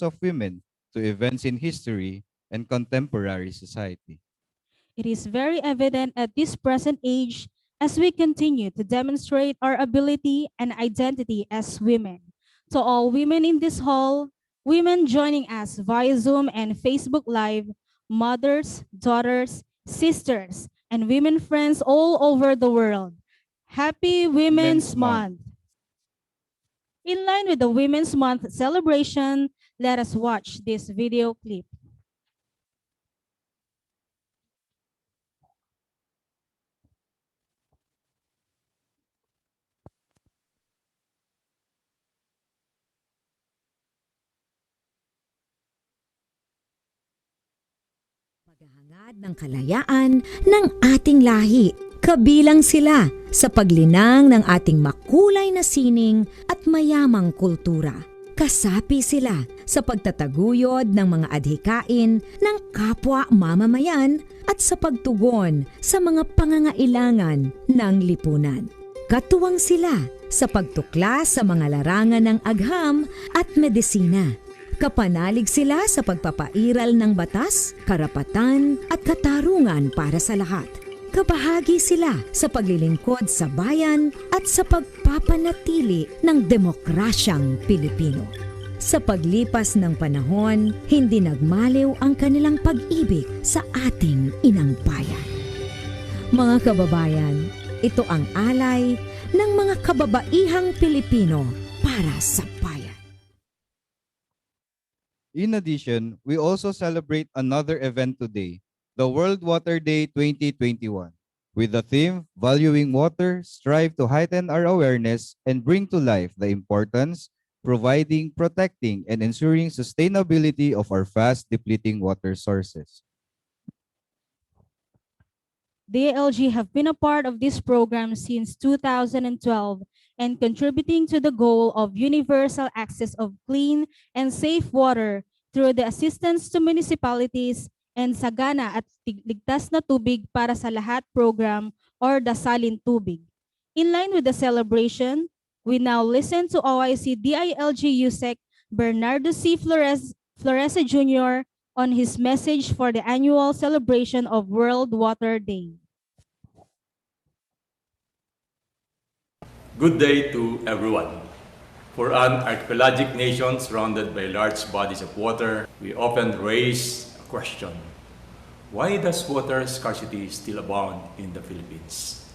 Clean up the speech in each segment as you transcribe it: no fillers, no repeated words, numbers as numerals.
of women to events in history and contemporary society. It is very evident at this present age as we continue to demonstrate our ability and identity as women. To all women in this hall, women joining us via Zoom and Facebook Live, mothers, daughters, sisters, and women friends all over the world. Happy Women's Month! In line with the Women's Month celebration, let us watch this video clip. Paghahangad ng kalayaan ng ating lahi. Kabilang sila sa paglinang ng ating makulay na sining at mayamang kultura. Kasapi sila sa pagtataguyod ng mga adhikain ng kapwa mamamayan at sa pagtugon sa mga pangangailangan ng lipunan. Katuwang sila sa pagtuklas sa mga larangan ng agham at medisina. Kapanalig sila sa pagpapairal ng batas, karapatan at katarungan para sa lahat. Kabahagi sila sa paglilingkod sa bayan at sa pagpapanatili ng demokrasyang Pilipino. Sa paglipas ng panahon, hindi nagmaliw ang kanilang pag-ibig sa ating inang bayan. Mga kababayan, ito ang alay ng mga kababaihang Pilipino para sa bayan. In addition, we also celebrate another event today, the World Water Day 2021. With the theme, Valuing Water, strive to heighten our awareness and bring to life the importance, providing, protecting, and ensuring sustainability of our fast depleting water sources. DILG have been a part of this program since 2012 and contributing to the goal of universal access of clean and safe water through the assistance to municipalities and Sagana at Ligtas na Tubig para sa Lahat program or Dasalin Tubig. In line with the celebration, we now listen to OIC DILG USEC Bernardo C. Flores Jr. on his message for the annual celebration of World Water Day. Good day to everyone. For an archipelagic nation surrounded by large bodies of water, we often raise a question. Why does water scarcity still abound in the Philippines?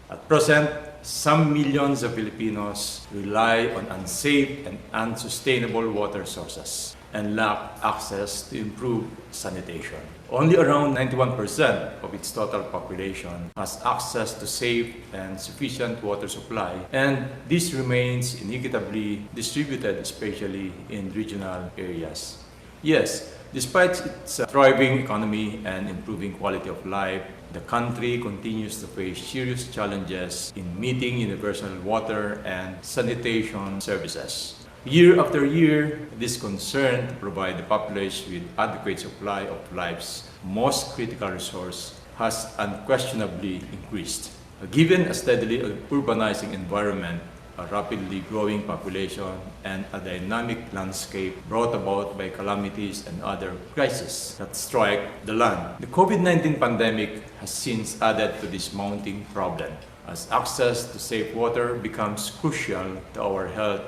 At present, some millions of Filipinos rely on unsafe and unsustainable water sources and lack access to improved sanitation. Only around 91% of its total population has access to safe and sufficient water supply, and this remains inequitably distributed, especially in regional areas. Yes, despite its thriving economy and improving quality of life, the country continues to face serious challenges in meeting universal water and sanitation services. Year after year, it is concerned to provide the population with adequate supply of life's most critical resource has unquestionably increased. Given a steadily urbanizing environment, a rapidly growing population, and a dynamic landscape brought about by calamities and other crises that strike the land. The COVID-19 pandemic has since added to this mounting problem, as access to safe water becomes crucial to our health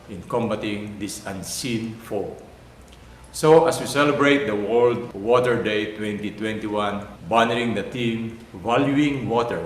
in combating this unseen foe. So, as we celebrate the World Water Day 2021, honoring the theme, Valuing Water,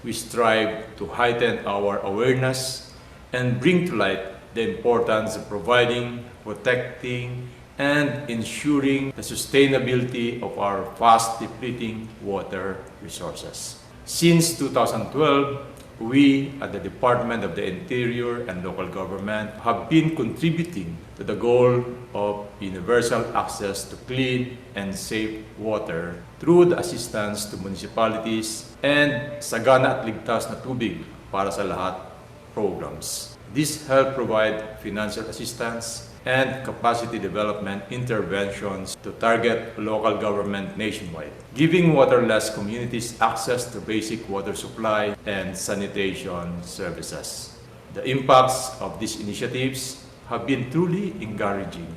we strive to heighten our awareness and bring to light the importance of providing, protecting, and ensuring the sustainability of our fast depleting water resources. Since 2012, we at the Department of the Interior and Local Government have been contributing to the goal of universal access to clean and safe water through the assistance to municipalities and Sagana at Ligtas na Tubig para sa Lahat programs. This help provide financial assistance and capacity development interventions to target local government nationwide, giving waterless communities access to basic water supply and sanitation services. The impacts of these initiatives have been truly encouraging,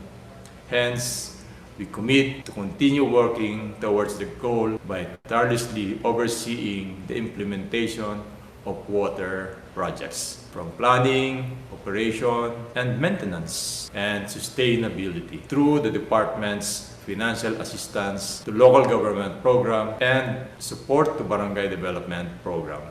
Hence, we commit to continue working towards the goal by tirelessly overseeing the implementation of water projects, from planning, operation, and maintenance, and sustainability through the department's financial assistance to local government program and support to barangay development program.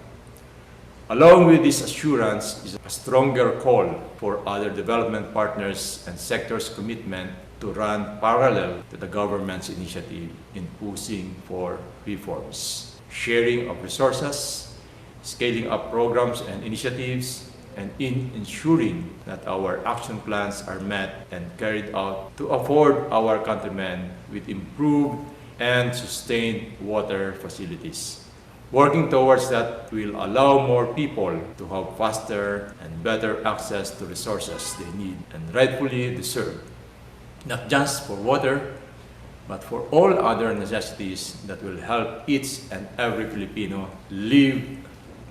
Along with this assurance is a stronger call for other development partners and sectors' commitment to run parallel to the government's initiative in pushing for reforms, sharing of resources, scaling up programs and initiatives, and in ensuring that our action plans are met and carried out to afford our countrymen with improved and sustained water facilities. Working towards that will allow more people to have faster and better access to resources they need and rightfully deserve, not just for water, but for all other necessities that will help each and every Filipino live,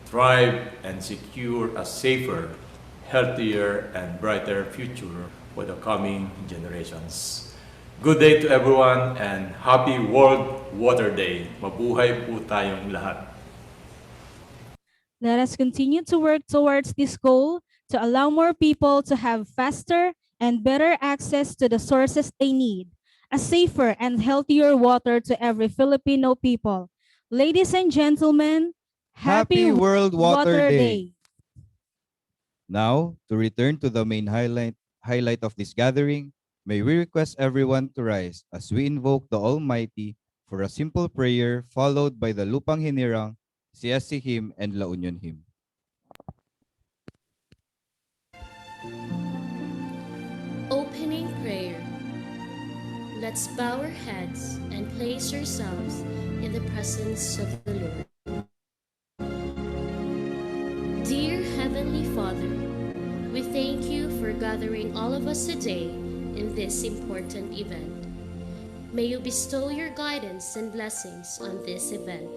thrive, and secure a safer, healthier, and brighter future for the coming generations. Good day to everyone and happy World Water Day. Mabuhay po tayong lahat. Let us continue to work towards this goal to allow more people to have faster and better access to the sources they need, a safer and healthier water to every Filipino people. Ladies and gentlemen, Happy World Water Day. Day. Now, to return to the main highlight of this gathering, may we request everyone to rise as we invoke the Almighty for a simple prayer followed by the Lupang Hinirang, CSC hymn, and La Union hymn. Opening prayer. Let's bow our heads and place ourselves in the presence of the Lord. Dear Heavenly Father, we thank you for gathering all of us today in this important event. May you bestow your guidance and blessings on this event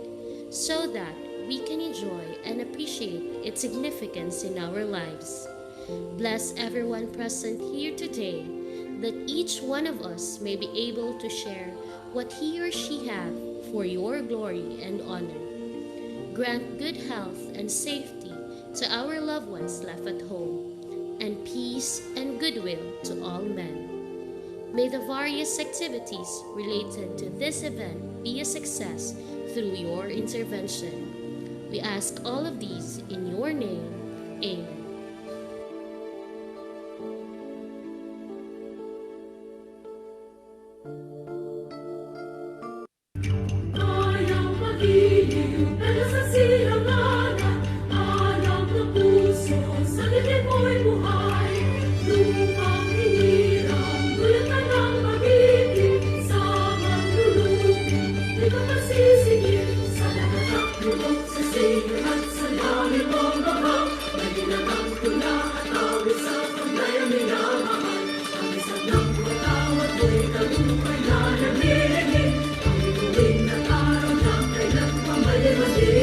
so that we can enjoy and appreciate its significance in our lives. Bless everyone present here today, that each one of us may be able to share what he or she have for your glory and honor. Grant good health and safety to our loved ones left at home, and peace and goodwill to all men. May the various activities related to this event be a success through your intervention. We ask all of these in your name. Amen. Ang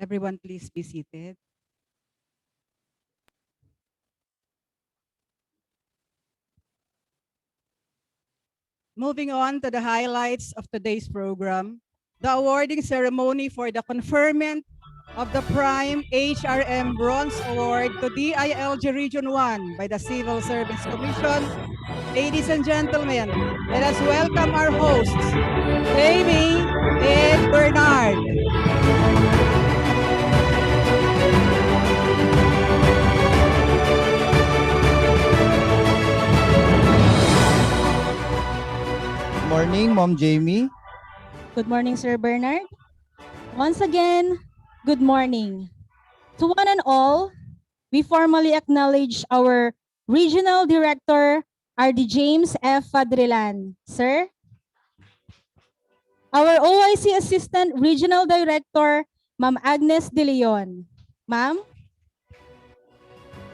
Everyone, please be seated. Moving on to the highlights of today's program, the awarding ceremony for the conferment of the PRIME-HRM Bronze Award to DILG Region 1 by the Civil Service Commission. Ladies and gentlemen, let us welcome our hosts, Jamie and Bernard. Good morning, Mom Jamie. Good morning, Sir Bernard. Once again, good morning. To one and all, we formally acknowledge our Regional Director, RD James F. Fadrilan. Sir, our OIC Assistant Regional Director, Ma'am Agnes De Leon. Ma'am,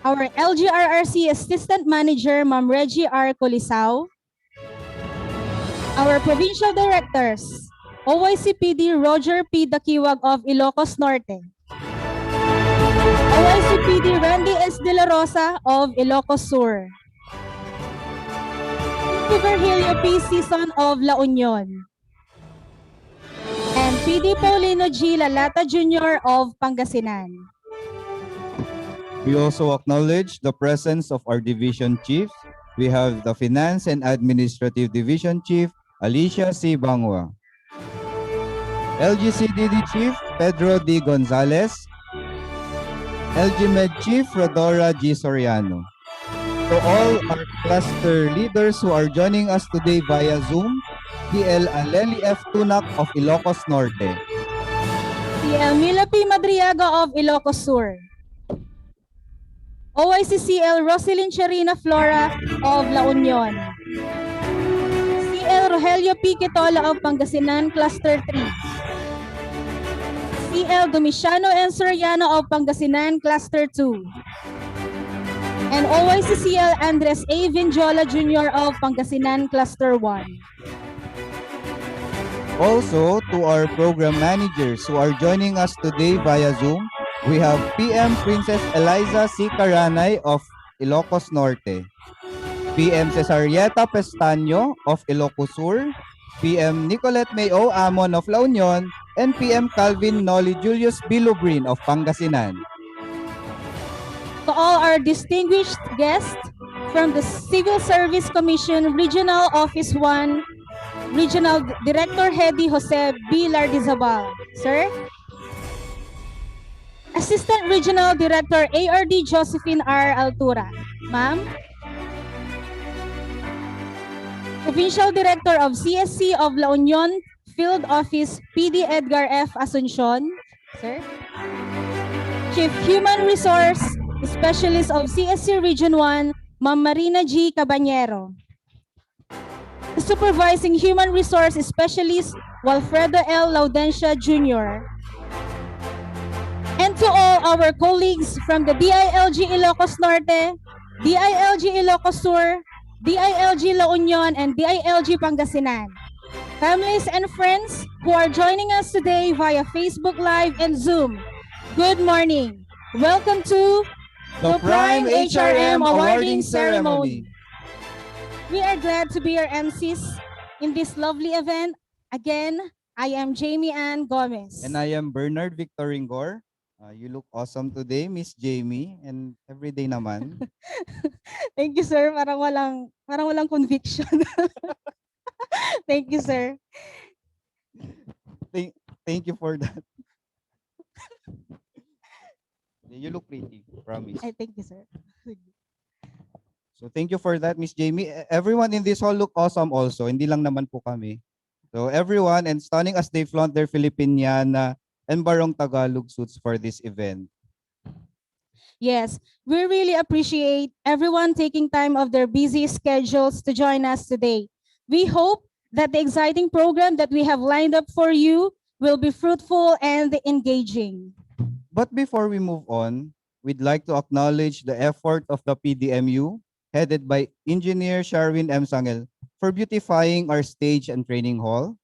our LGRRC Assistant Manager, Ma'am Reggie R. Colisao. Our Provincial Directors, OIC PD Roger P. Dakiwag of Ilocos Norte. OIC PD Randy S. De La Rosa of Ilocos Sur. Virgilio P. Season of La Union. And PD Paulino G. Lalata Jr. of Pangasinan. We also acknowledge the presence of our division chiefs. We have the Finance and Administrative Division Chief, Alicia C. Bangwa. LGCDD Chief, Pedro D. Gonzalez. LGMed Chief, Rodora G. Soriano. To all our cluster leaders who are joining us today via Zoom, PL Aleli F. Tunak of Ilocos Norte. CL Mila P. Madriaga of Ilocos Sur. OICCL Roselyn Cherina Flora of La Union. CL Rogelio P. Quitola of Pangasinan Cluster 3. CL Domiciano N. Soriano of Pangasinan Cluster 2. And OICCL Andres A. Vinjola Jr. of Pangasinan Cluster 1. Also, to our program managers who are joining us today via Zoom, we have PM Princess Eliza C. Caranay of Ilocos Norte, PM Cesarieta Pestaño of Ilocos Sur, PM Nicolette Mayo Amon of La Union, and PM Calvin Noli Julius Bilubrin of Pangasinan. To all our distinguished guests from the Civil Service Commission Regional Office 1, Regional Director Hedy Jose B. Lardizabal. Sir? Assistant Regional Director ARD Josephine R. Altura. Ma'am? Provincial Director of CSC of La Union Field Office PD Edgar F. Asuncion. Sir? Chief Human Resource Specialist of CSC Region 1, Ma'am Marina G. Cabanyero. The Supervising Human Resource Specialist, Walfredo L. Laudencia Jr. And to all our colleagues from the DILG Ilocos Norte, DILG Ilocos Sur, DILG La Union, and DILG Pangasinan. Families and friends who are joining us today via Facebook Live and Zoom, good morning. Welcome to The PRIME-HRM Awarding Ceremony. We are glad to be your MCs in this lovely event. Again, I am Jamie Ann Gomez. And I am Bernard Victor Ringor. You look awesome today, Miss Jamie, and everyday naman. Thank you, sir. Parang walang conviction. Thank you, sir. Thank you for that. You look pretty, promise. I thank you, sir. So thank you for that, Miss Jamie. Everyone in this hall look awesome also. Hindi lang naman po kami. So everyone, and stunning as they flaunt their Filipiniana and Barong Tagalog suits for this event. Yes, we really appreciate everyone taking time of their busy schedules to join us today. We hope that the exciting program that we have lined up for you will be fruitful and engaging. But before we move on, we'd like to acknowledge the effort of the PDMU, headed by Engineer Sharwin M. Sangel, for beautifying our stage and training hall.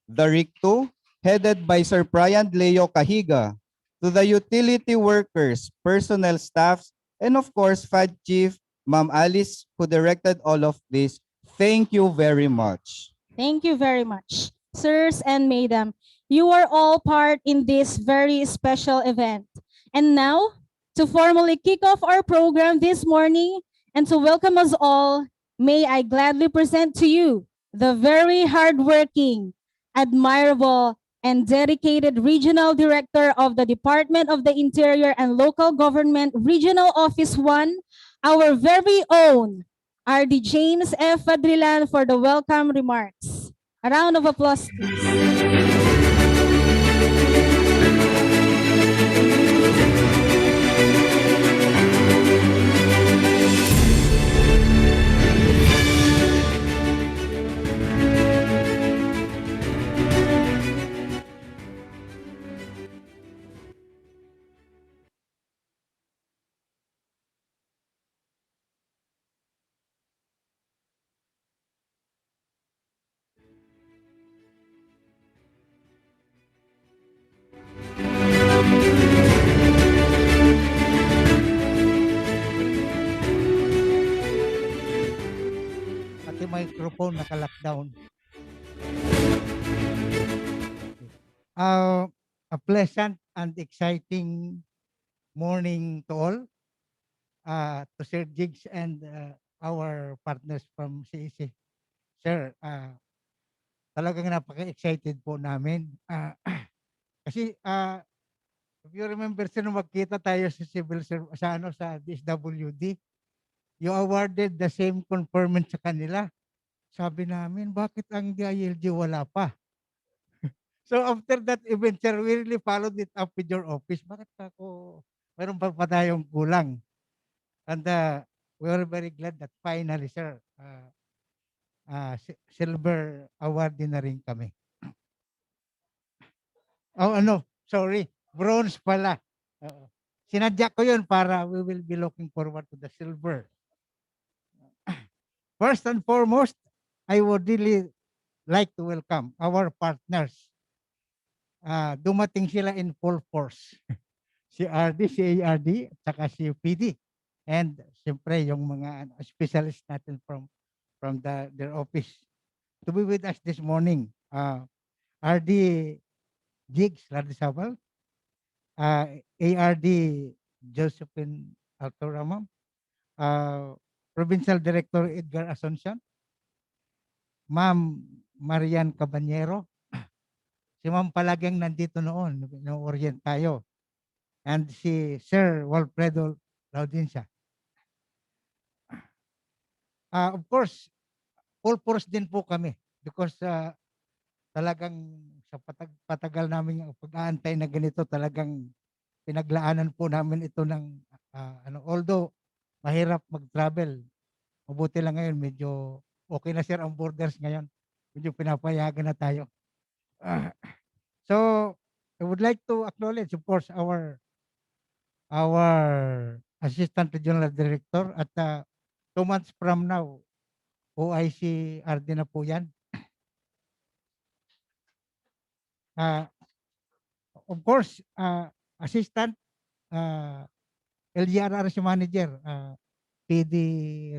The RICTO, headed by Sir Brian Leo Cahiga, to the utility workers, personnel staffs, and of course, FAD Chief, Ma'am Alice, who directed all of this. Thank you very much. Thank you very much. Sirs and madam, you are all part in this very special event. And now, to formally kick off our program this morning and to welcome us all, may I gladly present to you the very hardworking, admirable, and dedicated Regional Director of the Department of the Interior and Local Government Regional Office 1, our very own RD James F. Fadrilan for the welcome remarks. A round of applause, please. Pati microphone naka-lockdown. A pleasant and exciting morning to all, to Sir Jigs and our partners from CEC. Sir, talagang napaka-excited po namin. Kasi if you remember, sir, nung magkita tayo sa sa DSWD, you awarded the same conferment sa kanila. Sabi namin, bakit ang DILG wala pa? So after that event, sir, we really followed it up with your office. Bakit ako, mayroon pa tayong kulang? And we are very glad that finally, sir, silver award din na rin kami. Oh, sorry, bronze pala. Sinadya ko yun para we will be looking forward to the silver. First and foremost, I would really like to welcome our partners. Dumating sila in full force. Si RD, si ARD, at saka si PD. And siyempre yung mga specialists natin from their office to be with us this morning. RD Jigs Lardisabal, ARD Josephine Altoramam, Provincial Director Edgar Asuncion, Ma'am Marian Cabanyero, si Ma'am Palagang nandito noon, no-orient tayo, and si Sir Walfredo Laudincia. Of course, full force din po kami because talagang sa patagal namin yung pag-aantay na ganito, talagang pinaglaanan po namin ito ng although mahirap mag-travel, mabuti lang ngayon, medyo okay na, sir, ang borders ngayon. Medyo pinapayagan na tayo. So, I would like to acknowledge, of course, our Assistant Regional Director at 2 months from now, OIC RD na po yan. Of course, Assistant LGRRC Manager, PD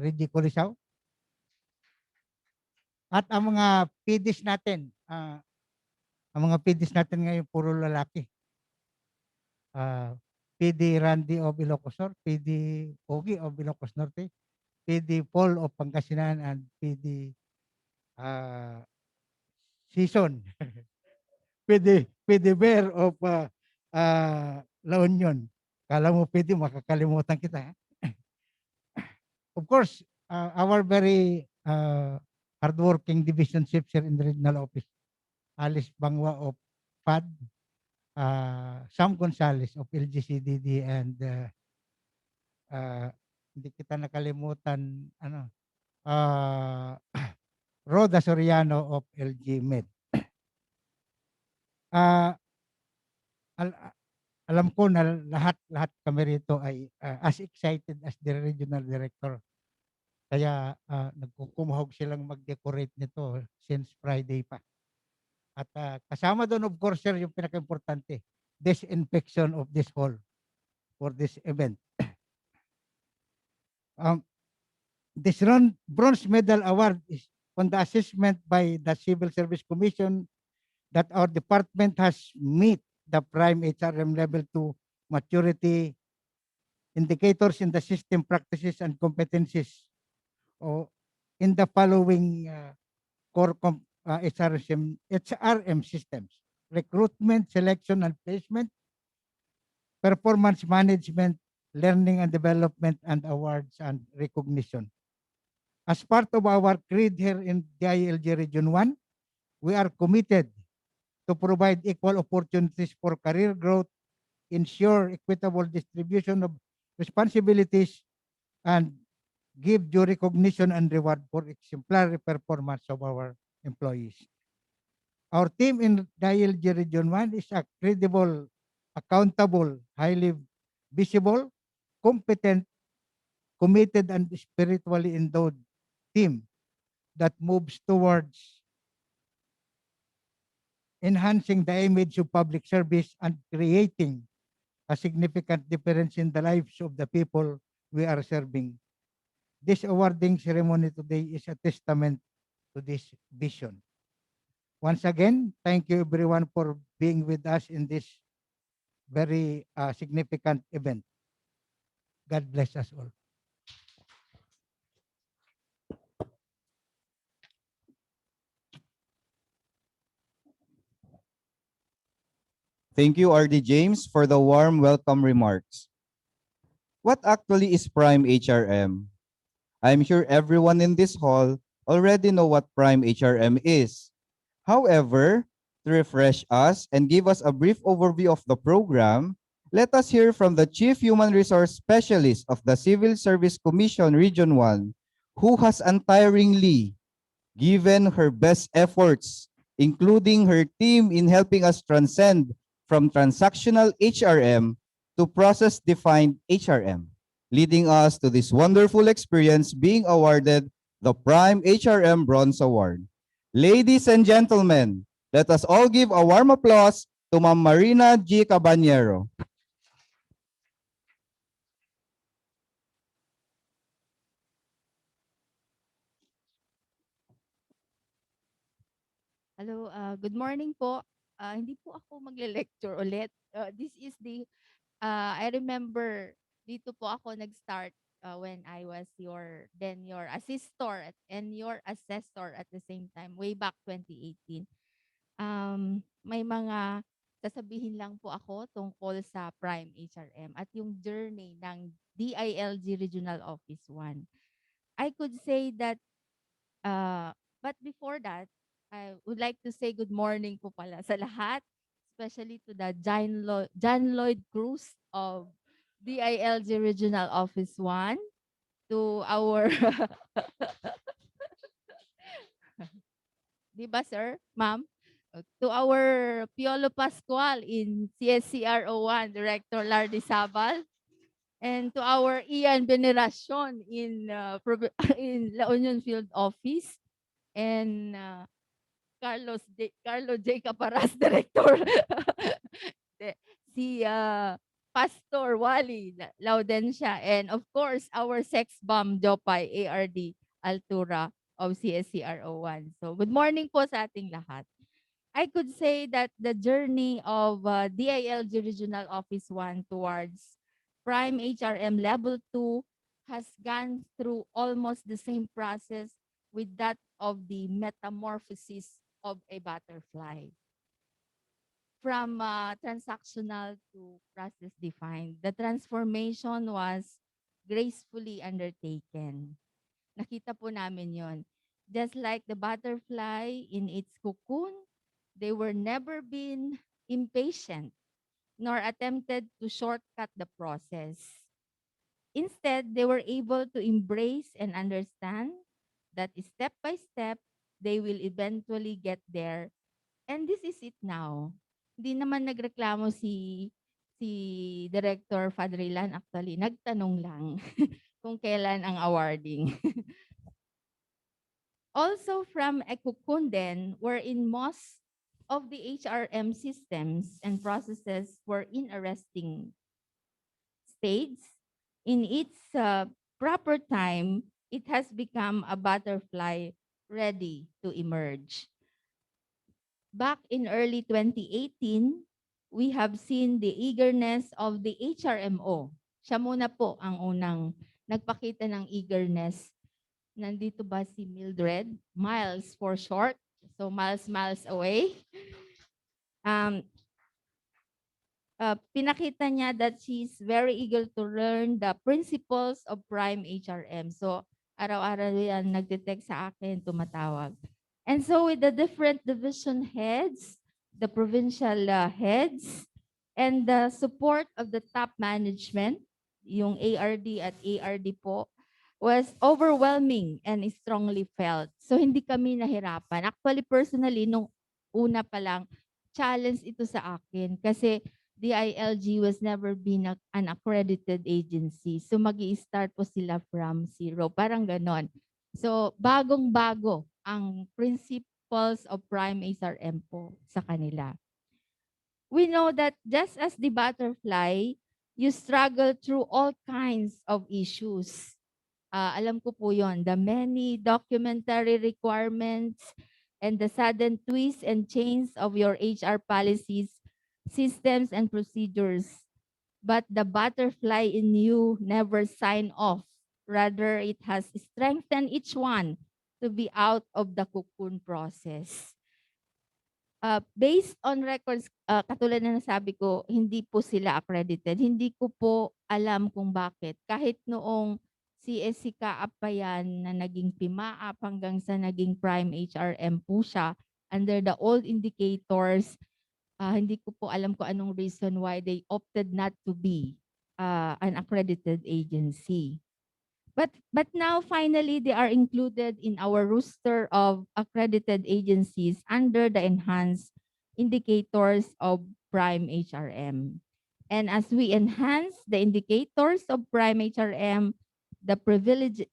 Reggie Colisao. At ang mga PDs natin, ngayon puro lalaki. PD Randy of Ilocos Norte, PD Ogie of Ilocos Norte, PD Paul of Pangasinan, and PD Season. PD Bear of La Union. Kala mo PD, makakalimutan kita. Of course, our very hardworking division chief here in the regional office, Alice Bangwa of PAD, Sam Gonzales of LGCDD, and hindi kita nakalimutan, Roda Soriano of LG Med. Alam ko na lahat kami rito ay as excited as the regional director. Kaya nagkukumahog silang mag-decorate nito since Friday pa. At kasama doon, of course, sir, yung pinaka-importante, disinfection of this hall for this event. Um, this bronze medal award is on the assessment by the Civil Service Commission that our department has meet the PRIME-HRM level 2 maturity indicators in the system practices and competencies or in the following core HRM systems: recruitment, selection and placement, performance management, learning and development, and awards and recognition. As part of our creed here in DILG Region 1, we are committed to provide equal opportunities for career growth, ensure equitable distribution of responsibilities, and give due recognition and reward for exemplary performance of our employees. Our team in DILG Region 1 is a credible, accountable, highly visible, competent, committed, and spiritually endowed team that moves towards enhancing the image of public service and creating a significant difference in the lives of the people we are serving. This awarding ceremony today is a testament to this vision. Once again, thank you everyone for being with us in this very significant event. God bless us all. Thank you, RD James, for the warm welcome remarks. What actually is PRIME-HRM? I'm sure everyone in this hall already know what PRIME-HRM is. However, to refresh us and give us a brief overview of the program, let us hear from the Chief Human Resource Specialist of the Civil Service Commission Region 1, who has untiringly given her best efforts, including her team in helping us transcend from transactional HRM to process-defined HRM, leading us to this wonderful experience being awarded the PRIME-HRM Bronze Award. Ladies and gentlemen, let us all give a warm applause to Ma'am Marina G. Caballero. Hello, good morning po. Hindi po ako magle-lecture ulit. This is I remember dito po ako nag-start when I was your assistor and your assessor at the same time, way back 2018. May mga sasabihin lang po ako tungkol sa Prime HRM at yung journey ng DILG Regional Office 1. I could say that but before that, I would like to say good morning po pala sa lahat, especially to the John Lloyd Cruz of DILG Regional Office 1, to our, di ba sir, ma'am? To our Piolo Pascual in CSCRO 1, Director Lardy Sabal, and to our Ian Veneracion in La Union Field Office, and Carlo J. Caparas, Director. Si Pastor Wally Laudencia, and of course, our sex bomb, Jopay ARD Altura of CSCRO1. So, good morning po sa ating lahat. I could say that the journey of DILG Regional Office 1 towards Prime HRM Level 2 has gone through almost the same process with that of the metamorphosis of a butterfly. From transactional to process defined, the transformation was gracefully undertaken. Nakita po namin yon. Just like the butterfly in its cocoon, they were never been impatient nor attempted to shortcut the process. Instead, they were able to embrace and understand that step by step, they will eventually get there. And this is it now. Hindi naman nagreklamo si Director Fadrilan, actually nagtanong lang kung kailan ang awarding. Also from a cocoon then, wherein most of the HRM systems and processes were in a resting stage. In its proper time, it has become a butterfly ready to emerge. Back in early 2018, we have seen the eagerness of the HRMO. Siya muna po ang unang nagpakita ng eagerness. Nandito ba si Mildred? Miles for short. So miles away. Pinakita niya that she's very eager to learn the principles of PRIME-HRM. So, araw-araw yan nagde-text sa akin, tumatawag. And so with the different division heads, the provincial heads, and the support of the top management, yung ARD at ARD po, was overwhelming and strongly felt. So hindi kami nahirapan. Actually, personally, nung una pa lang, challenge ito sa akin kasi DILG was never been an accredited agency. So mag-i-start po sila from zero. Parang ganon. So bagong-bago ang principles of PRIME-HRM po sa kanila. We know that just as the butterfly, you struggle through all kinds of issues. Alam ko po yon, the many documentary requirements and the sudden twists and changes of your HR policies, systems, and procedures. But the butterfly in you never sign off. Rather, it has strengthened each one to be out of the cocoon process. Based on records, katulad na nasabi ko, hindi po sila accredited. Hindi ko po alam kung bakit. Kahit noong CSC Kaap pa yan na naging PIMAAP hanggang sa naging PRIME-HRM po siya, under the old indicators, hindi ko po alam kung anong reason why they opted not to be an accredited agency. But now finally they are included in our roster of accredited agencies under the enhanced indicators of PRIME-HRM. And as we enhance the indicators of PRIME-HRM, the privileges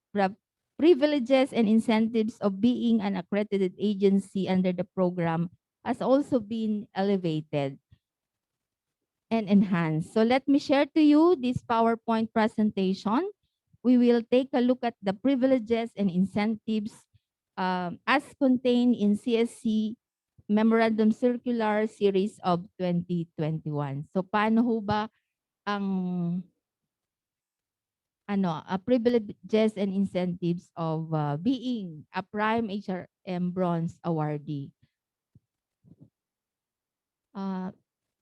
and incentives of being an accredited agency under the program has also been elevated and enhanced. So let me share to you this PowerPoint presentation. We will take a look at the privileges and incentives as contained in CSC Memorandum Circular Series of 2021. So paano ho ba ang privileges and incentives of being a PRIME-HRM Bronze awardee?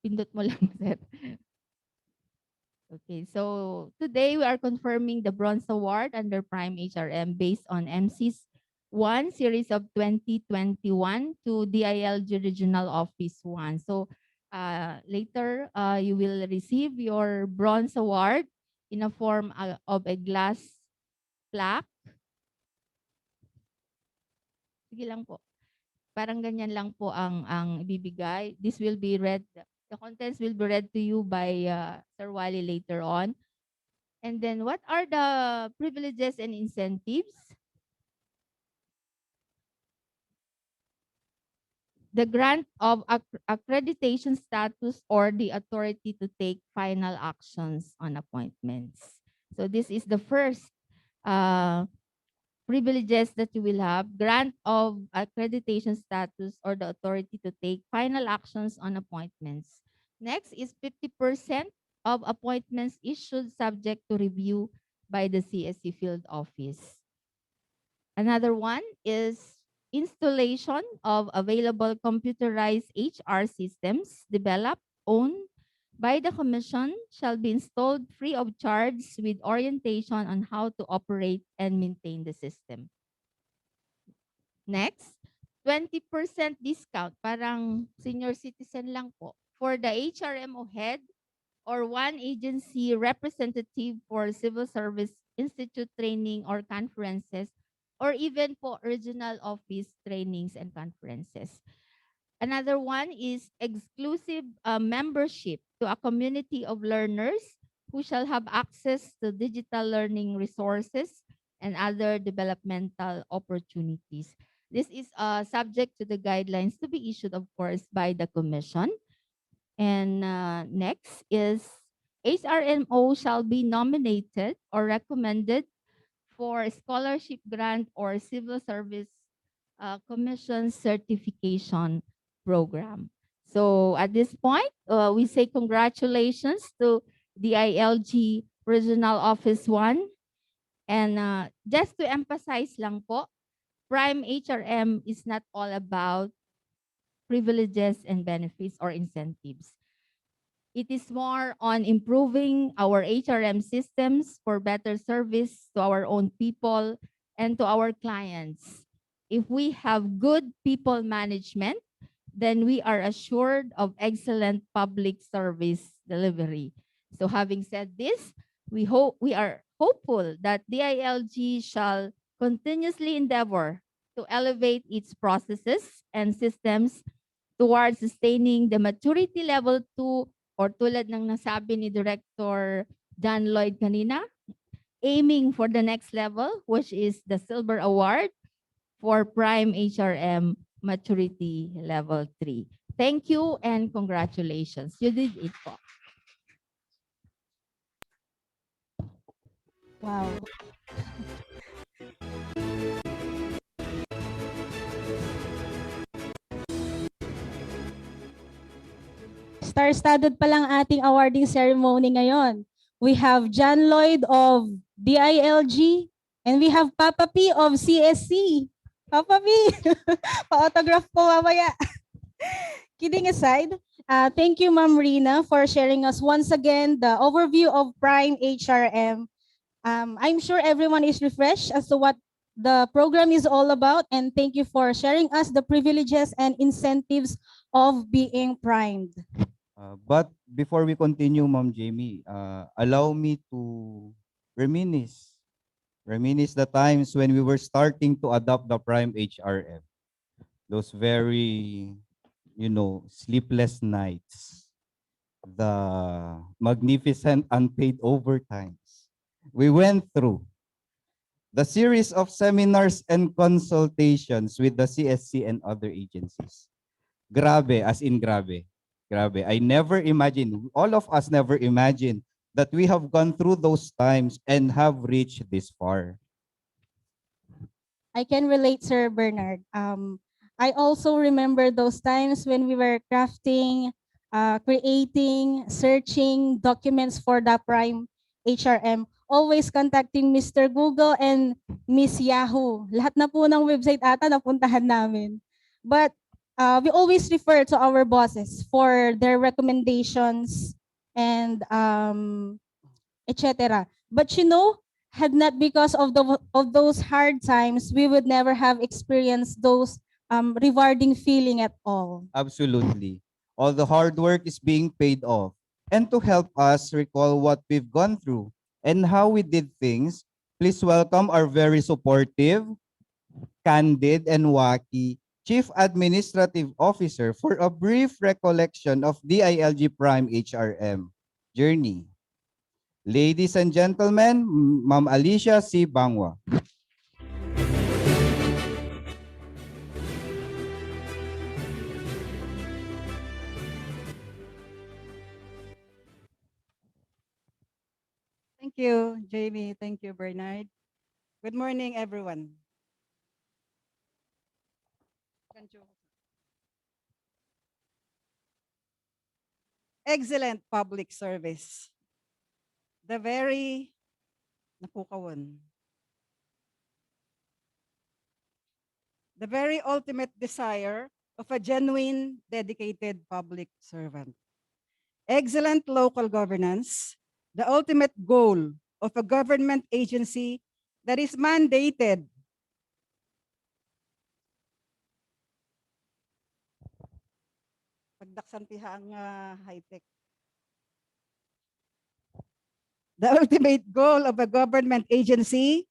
Pindot mo lang, sir. Okay, so today we are confirming the Bronze Award under PRIME-HRM based on MC's 1 series of 2021 to DILG Regional Office 1. So later, you will receive your Bronze Award in a form of a glass plaque. Sige lang po. Parang ganyan lang po ang ibibigay. This will be read. The contents will be read to you by Sir Wally later on. And then what are the privileges and incentives? The grant of accreditation status or the authority to take final actions on appointments. So this is the first privileges that you will have, grant of accreditation status or the authority to take final actions on appointments. Next is 50% of appointments issued subject to review by the CSC field office. Another one is installation of available computerized HR systems developed, owned by the Commission shall be installed free of charge with orientation on how to operate and maintain the system. Next, 20% discount, parang senior citizen lang po, for the HRMO head or one agency representative for civil service institute training or conferences, or even po regional office trainings and conferences. Another one is exclusive membership to a community of learners who shall have access to digital learning resources and other developmental opportunities. This is subject to the guidelines to be issued, of course, by the Commission. And next is HRMO shall be nominated or recommended for scholarship grant or civil service commission certification program. So at this point, we say congratulations to the DILG Regional Office 1. And just to emphasize lang po, PRIME-HRM is not all about privileges and benefits or incentives. It is more on improving our HRM systems for better service to our own people and to our clients. If we have good people management, then we are assured of excellent public service delivery. So having said this, we are hopeful that DILG shall continuously endeavor to elevate its processes and systems towards sustaining the maturity level 2 or tulad ng nasabi ni Director John Lloyd kanina, aiming for the next level, which is the Silver Award for PRIME-HRM Maturity Level 3. Thank you and congratulations. You did it po. Wow. Star-studded pa lang ating awarding ceremony ngayon. We have John Lloyd of DILG and we have Papa P of CSC. Papa P, pa-autograph po mamaya. Kidding aside, thank you Ma'am Rina for sharing us once again the overview of PRIME-HRM. I'm sure everyone is refreshed as to what the program is all about, and thank you for sharing us the privileges and incentives of being primed. But before we continue, Ma'am Jamie, allow me to reminisce the times when we were starting to adopt the PRIME-HRM. Those very, sleepless nights, the magnificent unpaid overtimes we went through, the series of seminars and consultations with the CSC and other agencies. Grabe, as in grabe. Grabe. I never imagined, all of us never imagined that we have gone through those times and have reached this far. I can relate, Sir Bernard. I also remember those times when we were crafting, creating, searching documents for the PRIME-HRM, always contacting Mr. Google and Miss Yahoo. Lahat na po ng website ata napuntahan namin. But we always refer to our bosses for their recommendations and etc. But had not because of those hard times, we would never have experienced those rewarding feeling at all. Absolutely. All the hard work is being paid off. And to help us recall what we've gone through and how we did things, please welcome our very supportive, candid, and wacky Chief Administrative Officer for a brief recollection of DILG PRIME-HRM journey. Ladies and gentlemen, Ma'am Alicia C. Bangwa. Thank you, Jamie. Thank you, Bernard. Good morning, everyone. Excellent public service. The very napukawon. The very ultimate desire of a genuine, dedicated public servant. Excellent local governance, the ultimate goal of a government agency that is mandated pagdaksan ang high-tech. The ultimate goal of a government agency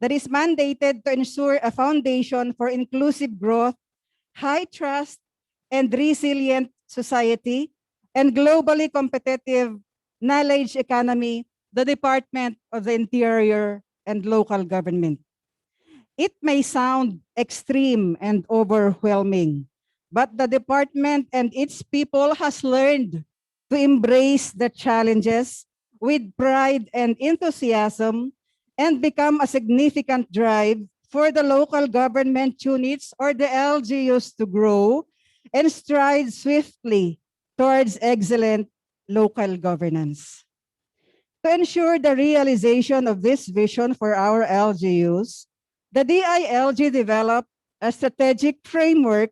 that is mandated to ensure a foundation for inclusive growth, high trust, and resilient society, and globally competitive knowledge economy, the Department of the Interior and Local Government. It may sound extreme and overwhelming, but the department and its people has learned to embrace the challenges with pride and enthusiasm and become a significant drive for the local government units or the LGUs to grow and stride swiftly towards excellent local governance. To ensure the realization of this vision for our LGUs, the DILG developed a strategic framework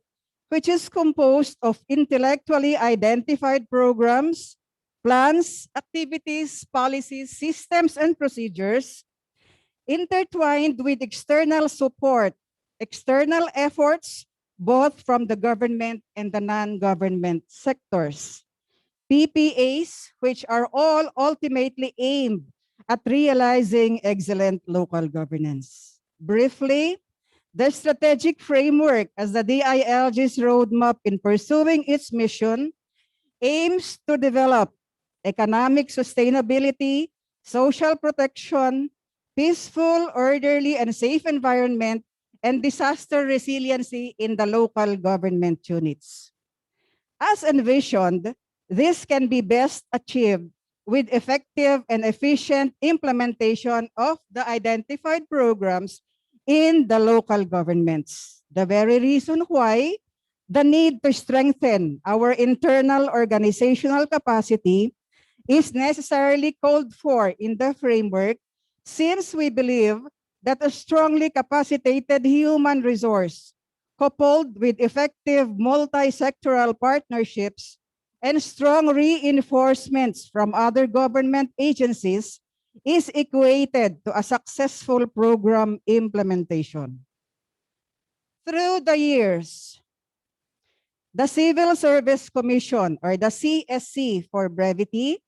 which is composed of intellectually identified programs, plans, activities, policies, systems, and procedures intertwined with external support, external efforts, both from the government and the non-government sectors. PPAs, which are all ultimately aimed at realizing excellent local governance. Briefly, the strategic framework as the DILG's roadmap in pursuing its mission aims to develop economic sustainability, social protection, peaceful, orderly, and safe environment, and disaster resiliency in the local government units. As envisioned, this can be best achieved with effective and efficient implementation of the identified programs in the local governments. The very reason why the need to strengthen our internal organizational capacity is necessarily called for in the framework, since we believe that a strongly capacitated human resource coupled with effective multi-sectoral partnerships and strong reinforcements from other government agencies is equated to a successful program implementation. Through the years, the Civil Service Commission, or the CSC for brevity,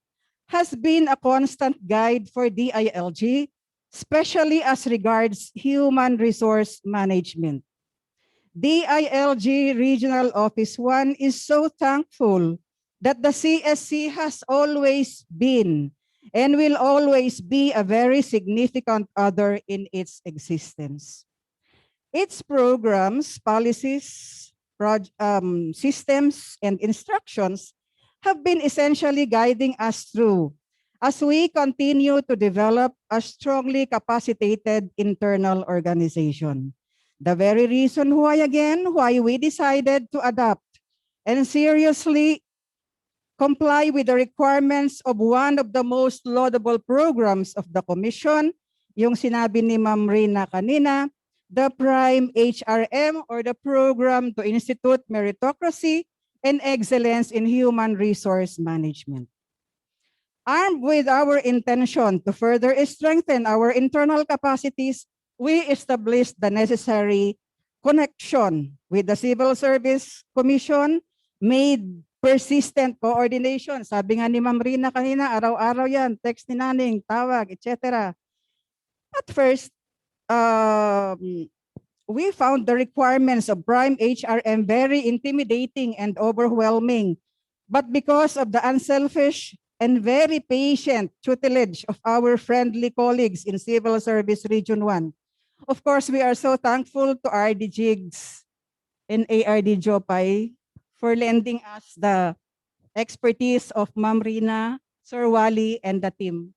has been a constant guide for DILG, especially as regards human resource management. DILG Regional Office 1 is so thankful that the CSC has always been and will always be a very significant other in its existence. Its programs, policies, systems, and instructions have been essentially guiding us through as we continue to develop a strongly capacitated internal organization. The very reason why we decided to adopt and seriously comply with the requirements of one of the most laudable programs of the Commission, yung sinabi ni Ma'am Rina kanina, the PRIME-HRM, or the Program to Institute Meritocracy and Excellence in Human Resource Management. Armed with our intention to further strengthen our internal capacities, we established the necessary connection with the Civil Service Commission, made persistent coordination. Sabi nga ni Ma'am Rina kanina, araw-araw yan, text ni Naning, tawag, etc. At first, we found the requirements of PRIME-HRM very intimidating and overwhelming. But because of the unselfish and very patient tutelage of our friendly colleagues in Civil Service Region 1, of course, we are so thankful to RD Jigs and ARD Jopay for lending us the expertise of Ma'am Rina, Sir Wally, and the team.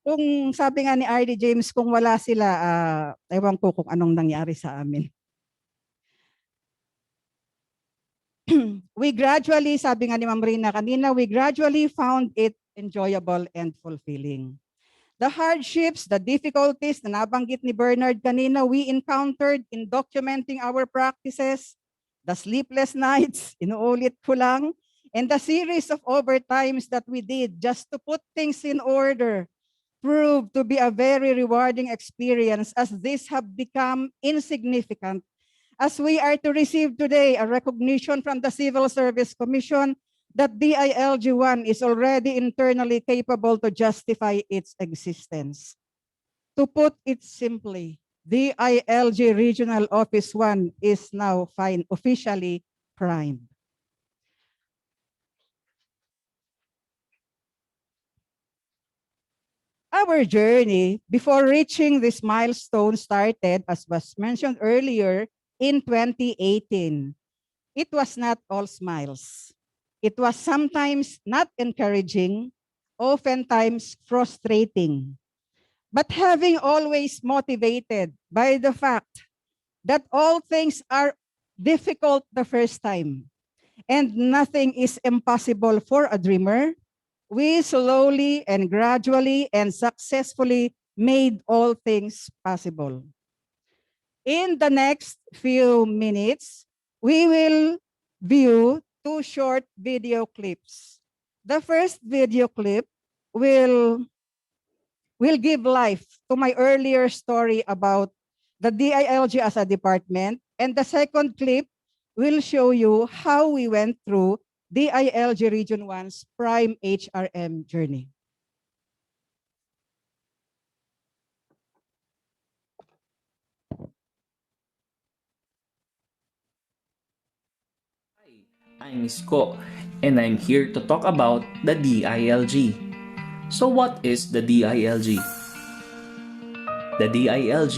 Kung sabi nga ni RD James, kung wala sila, ewan ko kung anong nangyari sa amin. We gradually, sabi nga ni Ma'am Rina kanina, we gradually found it enjoyable and fulfilling. The hardships, the difficulties na nabanggit ni Bernard kanina, we encountered in documenting our practices, the sleepless nights, inuulit ko lang, and the series of overtimes that we did just to put things in order proved to be a very rewarding experience, as these have become insignificant as we are to receive today a recognition from the Civil Service Commission that DILG-1 is already internally capable to justify its existence. To put it simply, DILG Regional Office 1 is now officially primed. Our journey before reaching this milestone started, as was mentioned earlier, in 2018. It was not all smiles. It was sometimes not encouraging, oftentimes frustrating. But having always motivated by the fact that all things are difficult the first time and nothing is impossible for a dreamer, we slowly and gradually and successfully made all things possible. In the next few minutes, we will view two short video clips. The first video clip will give life to my earlier story about the DILG as a department, and the second clip will show you how we went through DILG Region 1's PRIME-HRM journey. I'm Isko, and I'm here to talk about the DILG. So what is the DILG? The DILG,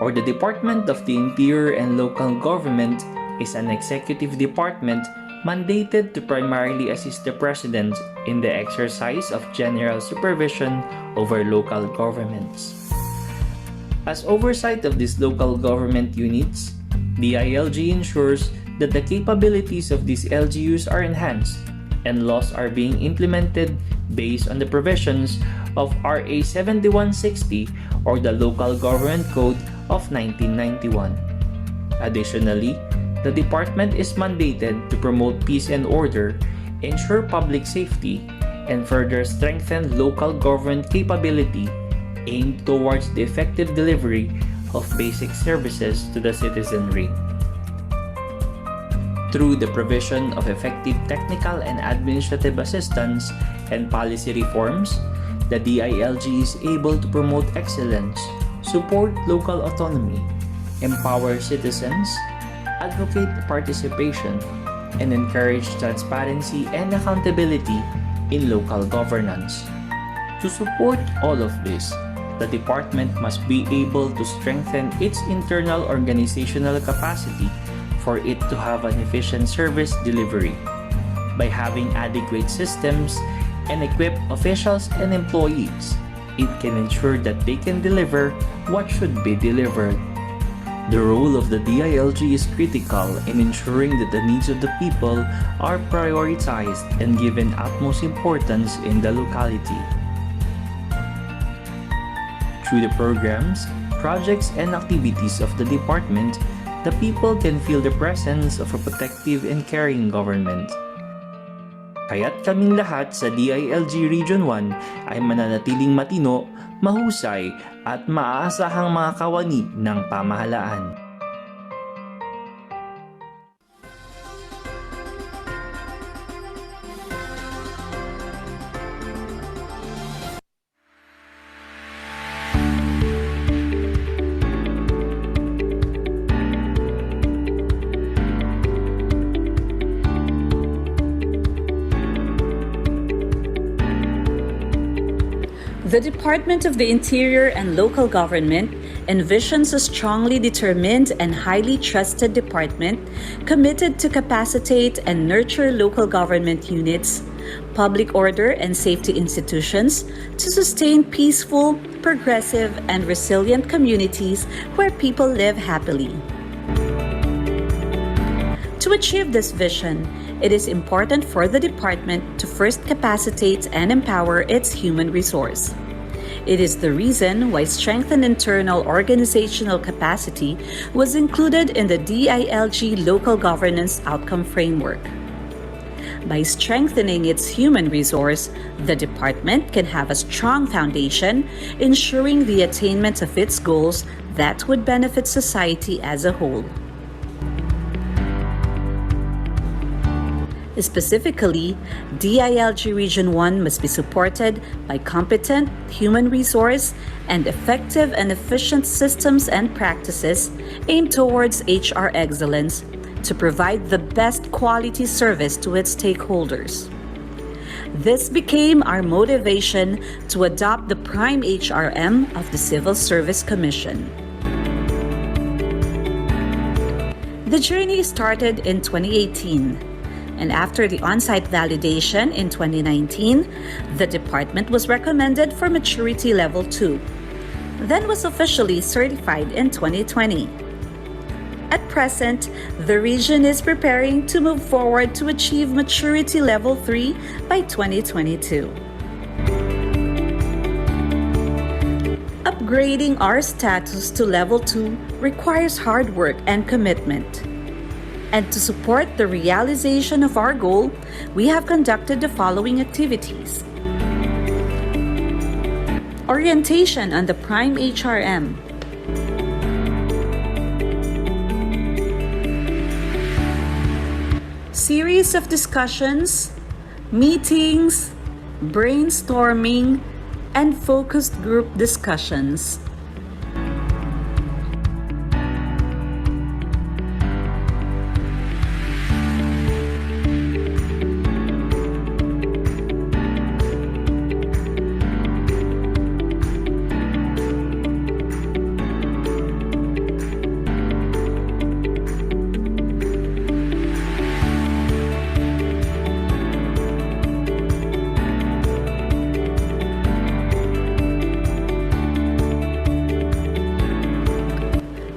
or the Department of the Interior and Local Government, is an executive department mandated to primarily assist the President in the exercise of general supervision over local governments. As oversight of these local government units, DILG ensures that the capabilities of these LGUs are enhanced and laws are being implemented based on the provisions of RA 7160 or the Local Government Code of 1991. Additionally, the department is mandated to promote peace and order, ensure public safety, and further strengthen local government capability aimed towards the effective delivery of basic services to the citizenry. Through the provision of effective technical and administrative assistance and policy reforms, the DILG is able to promote excellence, support local autonomy, empower citizens, advocate participation, and encourage transparency and accountability in local governance. To support all of this, the department must be able to strengthen its internal organizational capacity for it to have an efficient service delivery by having adequate systems and equip officials and employees. It can ensure that they can deliver what should be delivered. The role of the DILG is critical in ensuring that the needs of the people are prioritized and given utmost importance in the locality. Through the programs, projects, and activities of the department, the people can feel the presence of a protective and caring government. Kaya't kaming lahat sa DILG Region 1 ay mananatiling matino, mahusay at maaasahang mga kawani ng pamahalaan. The Department of the Interior and Local Government envisions a strongly determined and highly trusted department committed to capacitate and nurture local government units, public order and safety institutions to sustain peaceful, progressive, and resilient communities where people live happily. To achieve this vision, it is important for the department to first capacitate and empower its human resource. It is the reason why strengthened internal organizational capacity was included in the DILG Local Governance Outcome Framework. By strengthening its human resource, the department can have a strong foundation, ensuring the attainment of its goals that would benefit society as a whole. Specifically, DILG Region 1 must be supported by competent human resource and effective and efficient systems and practices aimed towards HR excellence to provide the best quality service to its stakeholders. This became our motivation to adopt the PRIME-HRM of the Civil Service Commission. The journey started in 2018, and after the on-site validation in 2019, the department was recommended for Maturity Level 2, then was officially certified in 2020. At present, the region is preparing to move forward to achieve Maturity Level 3 by 2022. Upgrading our status to Level 2 requires hard work and commitment. And to support the realization of our goal, we have conducted the following activities. Orientation on the PRIME-HRM. Series of discussions, meetings, brainstorming, and focused group discussions.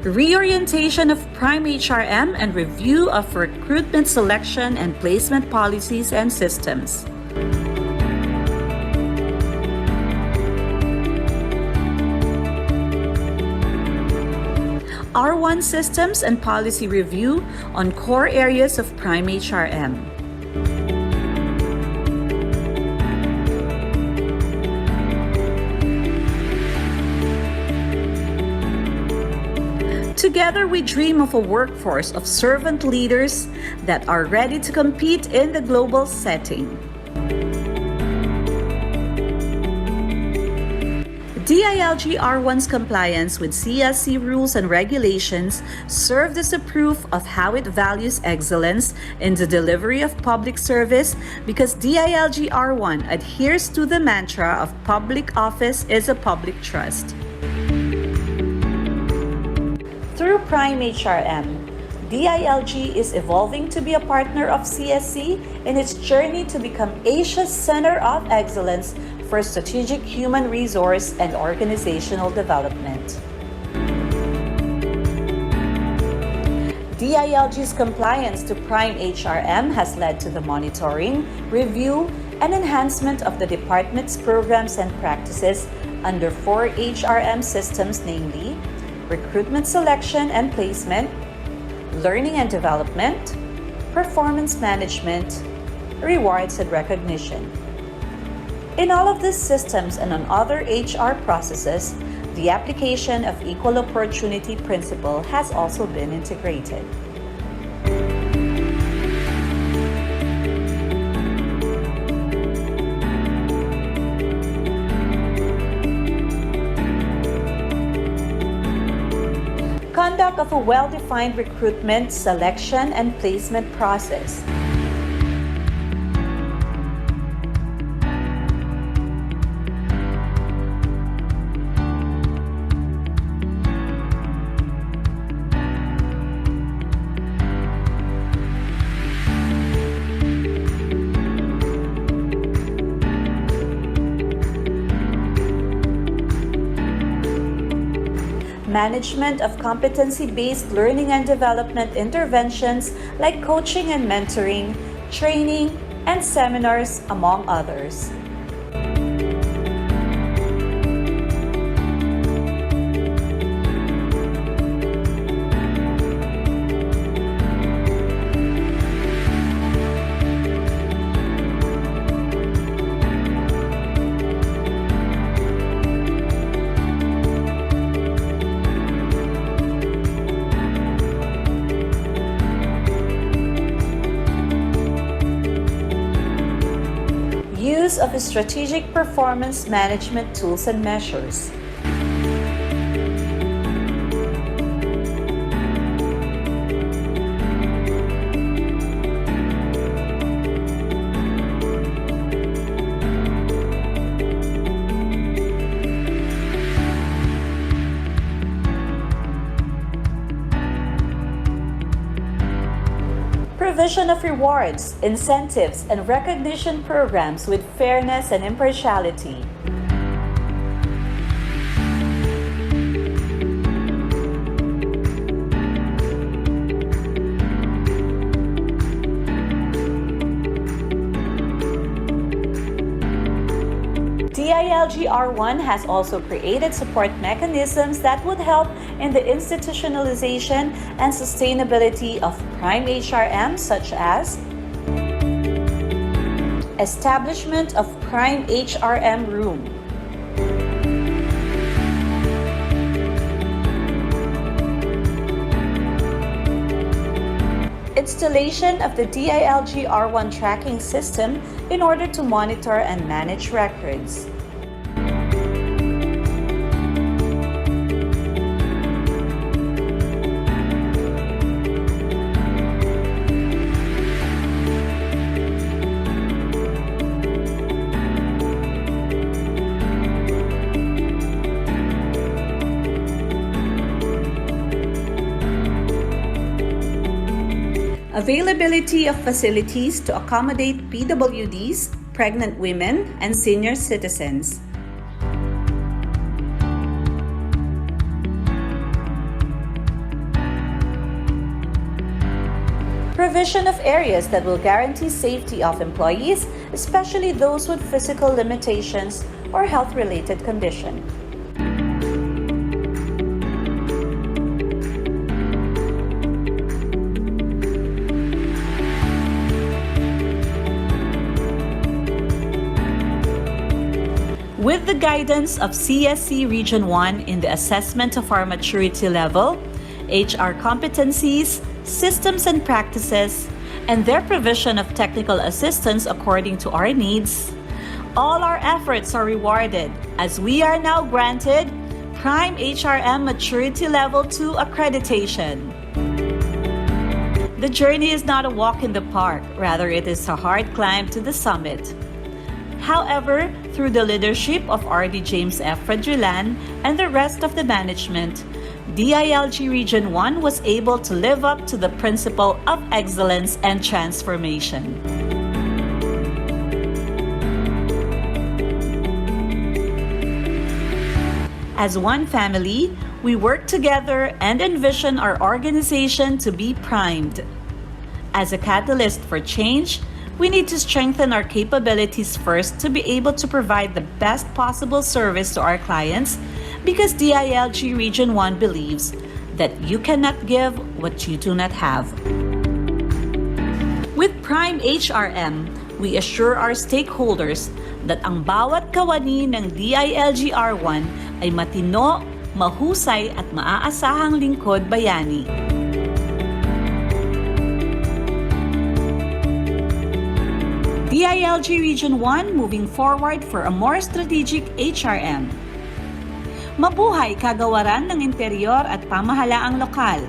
Reorientation of PRIME-HRM and review of recruitment selection and placement policies and systems. R1 systems and policy review on core areas of PRIME-HRM. Together, we dream of a workforce of servant leaders that are ready to compete in the global setting. DILG R1's compliance with CSC rules and regulations served as a proof of how it values excellence in the delivery of public service because DILG R1 adheres to the mantra of public office is a public trust. Through PRIME-HRM, DILG is evolving to be a partner of CSC in its journey to become Asia's Center of Excellence for Strategic Human Resource and Organizational Development. DILG's compliance to PRIME-HRM has led to the monitoring, review, and enhancement of the department's programs and practices under 4 HRM systems, namely recruitment selection and placement, learning and development, performance management, rewards and recognition. In all of these systems and on other HR processes, the application of equal opportunity principle has also been integrated. Conduct of a well-defined recruitment, selection, and placement process. Management of competency-based learning and development interventions like coaching and mentoring, training, and seminars, among others. Use of strategic performance management tools and measures. provision of rewards, incentives, and recognition programs with fairness and impartiality. DILG R1 has also created support mechanisms that would help in the institutionalization and sustainability of PRIME-HRM, such as establishment of PRIME-HRM room, installation of the DILG R1 tracking system in order to monitor and manage records, availability of facilities to accommodate PWDs, pregnant women, and senior citizens. Provision of areas that will guarantee safety of employees, especially those with physical limitations or health-related condition. With the guidance of CSC Region 1 in the assessment of our maturity level, HR competencies, systems and practices, and their provision of technical assistance according to our needs, all our efforts are rewarded as we are now granted PRIME-HRM Maturity Level 2 accreditation. The journey is not a walk in the park, rather it is a hard climb to the summit. However, through the leadership of RD James F. Fredrilan and the rest of the management, DILG Region 1 was able to live up to the principle of excellence and transformation. As one family, we work together and envision our organization to be primed. As a catalyst for change, we need to strengthen our capabilities first to be able to provide the best possible service to our clients, because DILG Region 1 believes that you cannot give what you do not have. With PRIME-HRM, we assure our stakeholders that ang bawat kawani ng DILG R1 ay matino, mahusay at maaasahang lingkod bayani. DILG Region 1 moving forward for a more strategic HRM. Mabuhay kagawaran ng interior at pamahalaang lokal.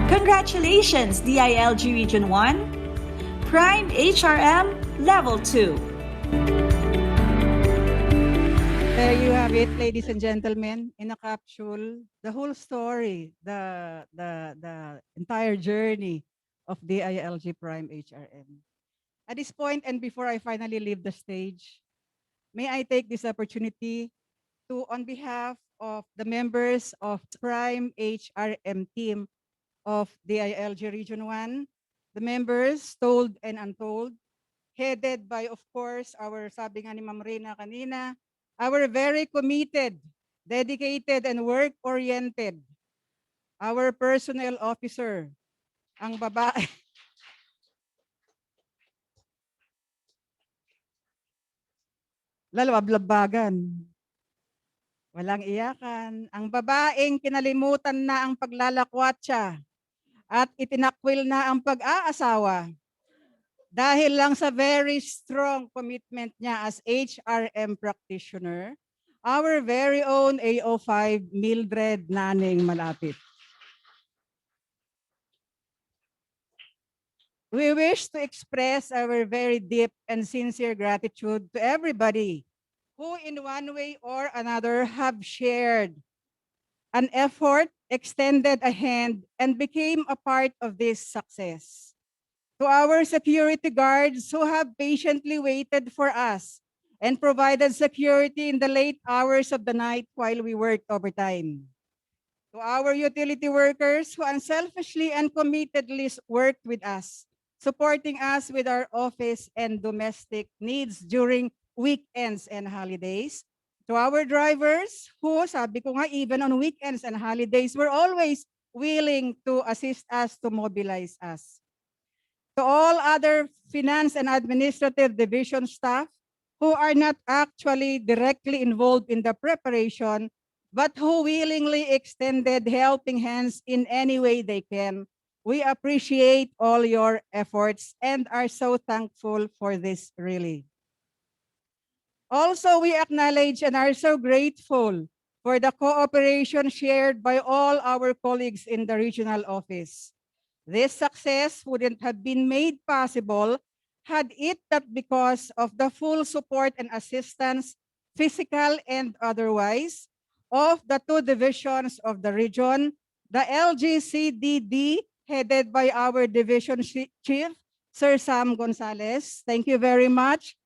Congratulations, DILG Region 1, PRIME-HRM Level 2. There you have it, ladies and gentlemen, in a capsule, the whole story, the entire journey of DILG PRIME-HRM. At this point, and before I finally leave the stage, may I take this opportunity to, on behalf of the members of PRIME-HRM team of DILG Region 1, the members told and untold, headed by, of course, our, sabi nga ni Ma'am Reyna kanina, our very committed, dedicated, and work-oriented, our personnel officer, ang babae, lalablabagan. Walang iyakan. Ang babaeng kinalimutan na ang paglalakwatsa at itinakwil na ang pag-aasawa dahil lang sa very strong commitment niya as HRM practitioner, our very own AO5 Mildred Naning Malapit. We wish to express our very deep and sincere gratitude to everybody who in one way or another have shared an effort, extended a hand, and became a part of this success. to our security guards who have patiently waited for us and provided security in the late hours of the night while we worked overtime. To our utility workers who unselfishly and committedly worked with us, supporting us with our office and domestic needs during weekends and holidays. To our drivers who, sabi ko nga, even on weekends and holidays, were always willing to assist us, to mobilize us. To all other finance and administrative division staff who are not actually directly involved in the preparation, but who willingly extended helping hands in any way they can. We appreciate all your efforts and are so thankful for this, really. Also, we acknowledge and are so grateful for the cooperation shared by all our colleagues in the regional office. This success wouldn't have been made possible had it not because of the full support and assistance, physical and otherwise, of the two divisions of the region, the LGCDD, headed by our division chief, Sir Sam Gonzalez. Thank you very much.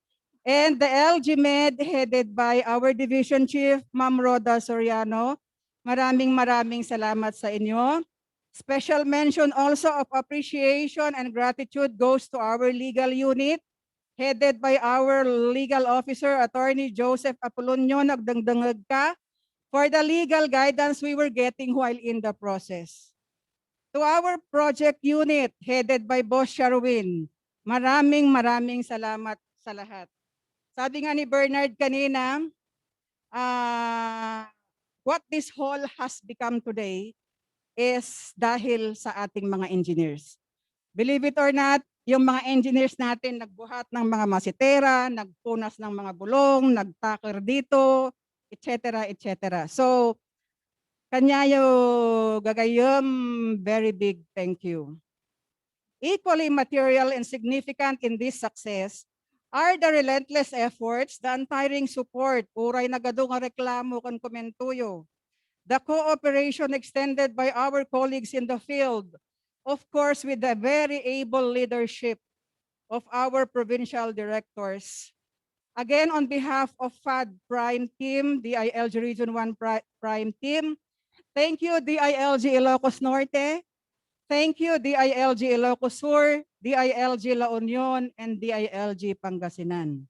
And the LGMed, headed by our division chief, Ma'am Roda Soriano. Maraming salamat sa inyo. Special mention also of appreciation and gratitude goes to our legal unit, headed by our legal officer, Attorney Joseph Apolonio Nagdangdangag ka, for the legal guidance we were getting while in the process. To our project unit, headed by Boss Sharwin, maraming salamat sa lahat. Sabi nga ni Bernard kanina, what this hall has become today is dahil sa ating mga engineers. Believe it or not, yung mga engineers natin nagbuhat ng mga masitera, nagpunas ng mga bulong, nagtakir dito, etc. etc. So, kanyayo gagayom, very big thank you. Equally material and significant in this success are the relentless efforts, the untiring support, uray nagado nga reklamo kan komentuyo, the cooperation extended by our colleagues in the field, of course with the very able leadership of our provincial directors. Again, on behalf of FAD Prime Team, DILG Region 1 Prime Team, thank you DILG Ilocos Norte, thank you DILG Ilocos Sur, DILG La Union, and DILG Pangasinan.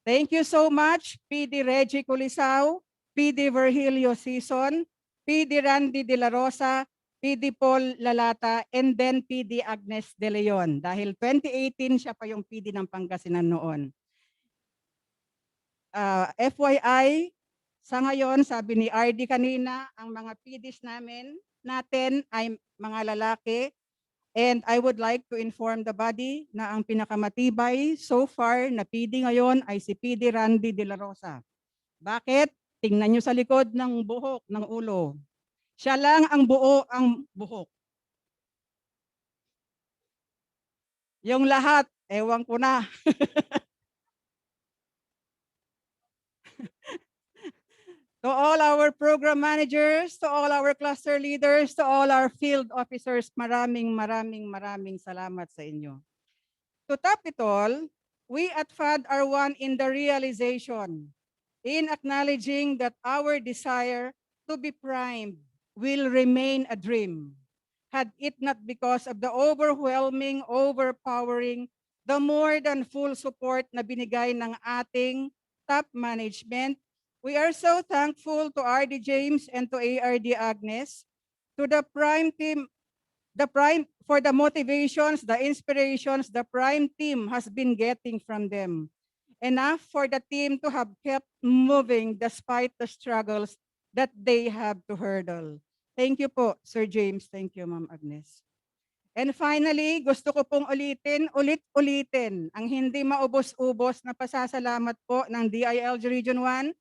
Thank you so much, PD Reggie Culisao, PD Virgilio Season, PD Randy De La Rosa, PD Paul Lalata, and then PD Agnes De Leon. Dahil 2018 siya pa yung PD ng Pangasinan noon. FYI, sa ngayon, sabi ni RD kanina, ang mga PDs natin ay mga lalaki. And I would like to inform the body na ang pinakamatibay so far na PD ngayon ay si PD Randy De La Rosa. Bakit? Tingnan nyo sa likod ng buhok, ng ulo. Siya lang ang buo ang buhok. Yung lahat, ewan ko na. To all our program managers, to all our cluster leaders, to all our field officers, maraming salamat sa inyo. To top it all, we at FAD are one in the realization, in acknowledging that our desire to be primed will remain a dream, had it not because of the overwhelming, overpowering, the more than full support na binigay ng ating top management. We are so thankful to RD James and to ARD Agnes, to the Prime team, for the motivations, the inspirations the Prime team has been getting from them. Enough for the team to have kept moving despite the struggles that they have to hurdle. Thank you po, Sir James. Thank you, Ma'am Agnes. And finally, gusto ko pong ulit-ulitin ang hindi maubos-ubos na pasasalamat po ng DILG Region 1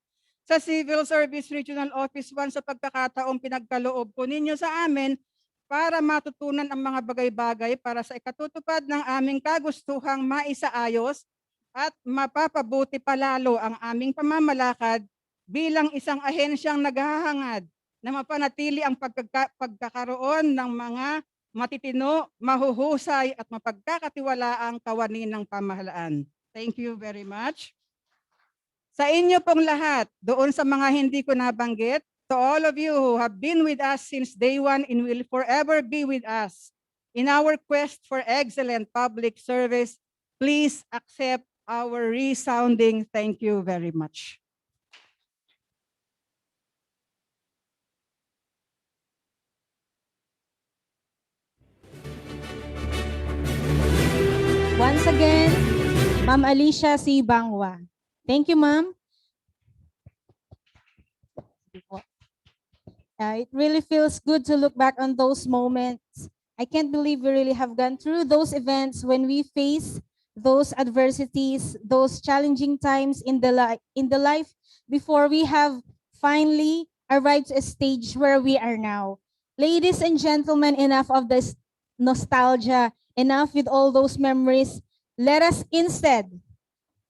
sa Civil Service Regional Office 1 sa pagkakataong pinagkaloob po ninyo sa amin para matutunan ang mga bagay-bagay para sa ikatutupad ng aming kagustuhang maisaayos at mapapabuti palalo ang aming pamamalakad bilang isang ahensyang naghahangad na mapanatili ang pagkakaroon ng mga matitino, mahuhusay at mapagkakatiwalaang kawani ng pamahalaan. Thank you very much. Sa inyo pong lahat, doon sa mga hindi ko nabanggit, to all of you who have been with us since day one and will forever be with us in our quest for excellent public service, please accept our resounding thank you very much. Once again, Ma'am Alicia C. Bangwa. Thank you, Ma'am. It really feels good to look back on those moments. I can't believe we really have gone through those events when we face those adversities, those challenging times in the life before we have finally arrived to a stage where we are now. Ladies and gentlemen, enough of this nostalgia, enough with all those memories. Let us instead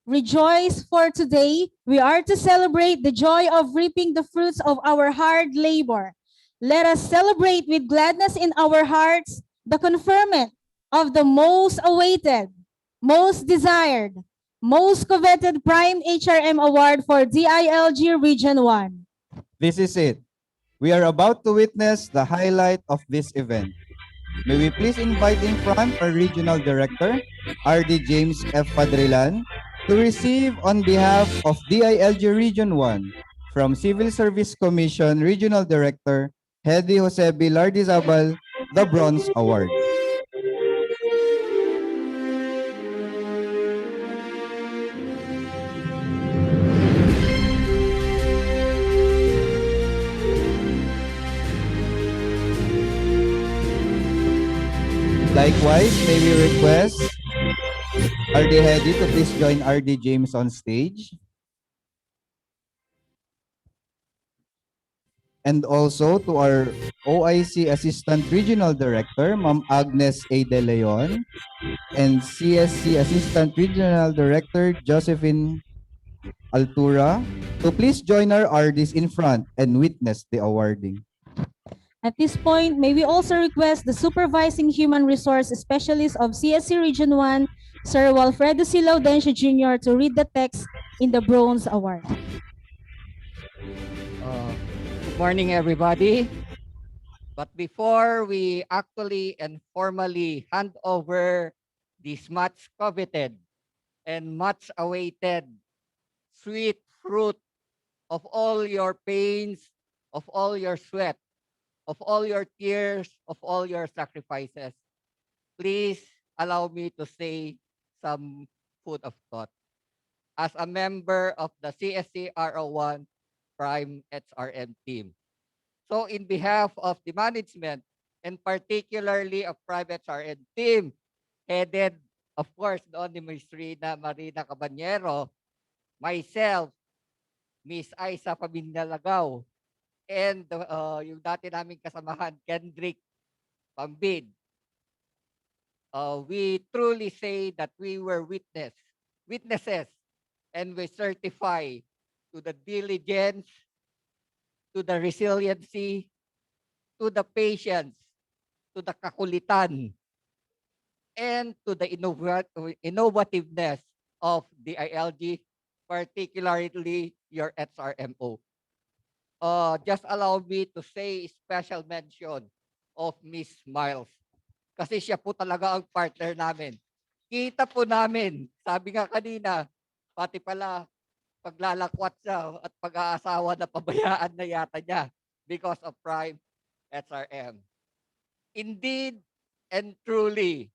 rejoice, for today we are to celebrate the joy of reaping the fruits of our hard labor. Let us celebrate with gladness in our hearts the conferment of the most awaited, most desired, most coveted PRIME-HRM Award for DILG Region 1. This is it. We are about to witness the highlight of this event. May we please invite in front our Regional Director, RD James F. Padrilan, to receive on behalf of DILG Region 1 from Civil Service Commission Regional Director, Hedy Jose B. Lardizabal, the Bronze Award. Likewise, may we request RD Hedy to please join RD James on stage. And also to our OIC Assistant Regional Director, Ma'am Agnes A. De Leon, and CSC Assistant Regional Director, Josephine Altura, to please join our RDs in front and witness the awarding. At this point, may we also request the Supervising Human Resource Specialist of CSC Region 1, Sir Walfredo C. Laudencio Jr. to read the text in the Bronze Award. Good morning, everybody. But before we actually and formally hand over this much coveted and much awaited sweet fruit of all your pains, of all your sweat, of all your tears, of all your sacrifices, please allow me to say some food of thought. As a member of the CSC RO1 PRIME-HRM team. So in behalf of the management and particularly of PRIME-HRM team, headed of course doon ni Ms. Rina Marina Cabanyero, myself, Miss Aisa Pabinalagaw, and yung dati naming kasamahan, Kendrick Pambid. We truly say that we were witnesses, and we certify to the diligence, to the resiliency, to the patience, to the kakulitan, and to the innovativeness of the ILG, particularly your SRMO. Just allow me to say special mention of Miss Miles. Kasi siya po talaga ang partner namin. Kita po namin, sabi nga kanina, pati pala paglalakwat siya at pag-aasawa na pabayaan na yata niya because of PRIME-HRM. Indeed and truly,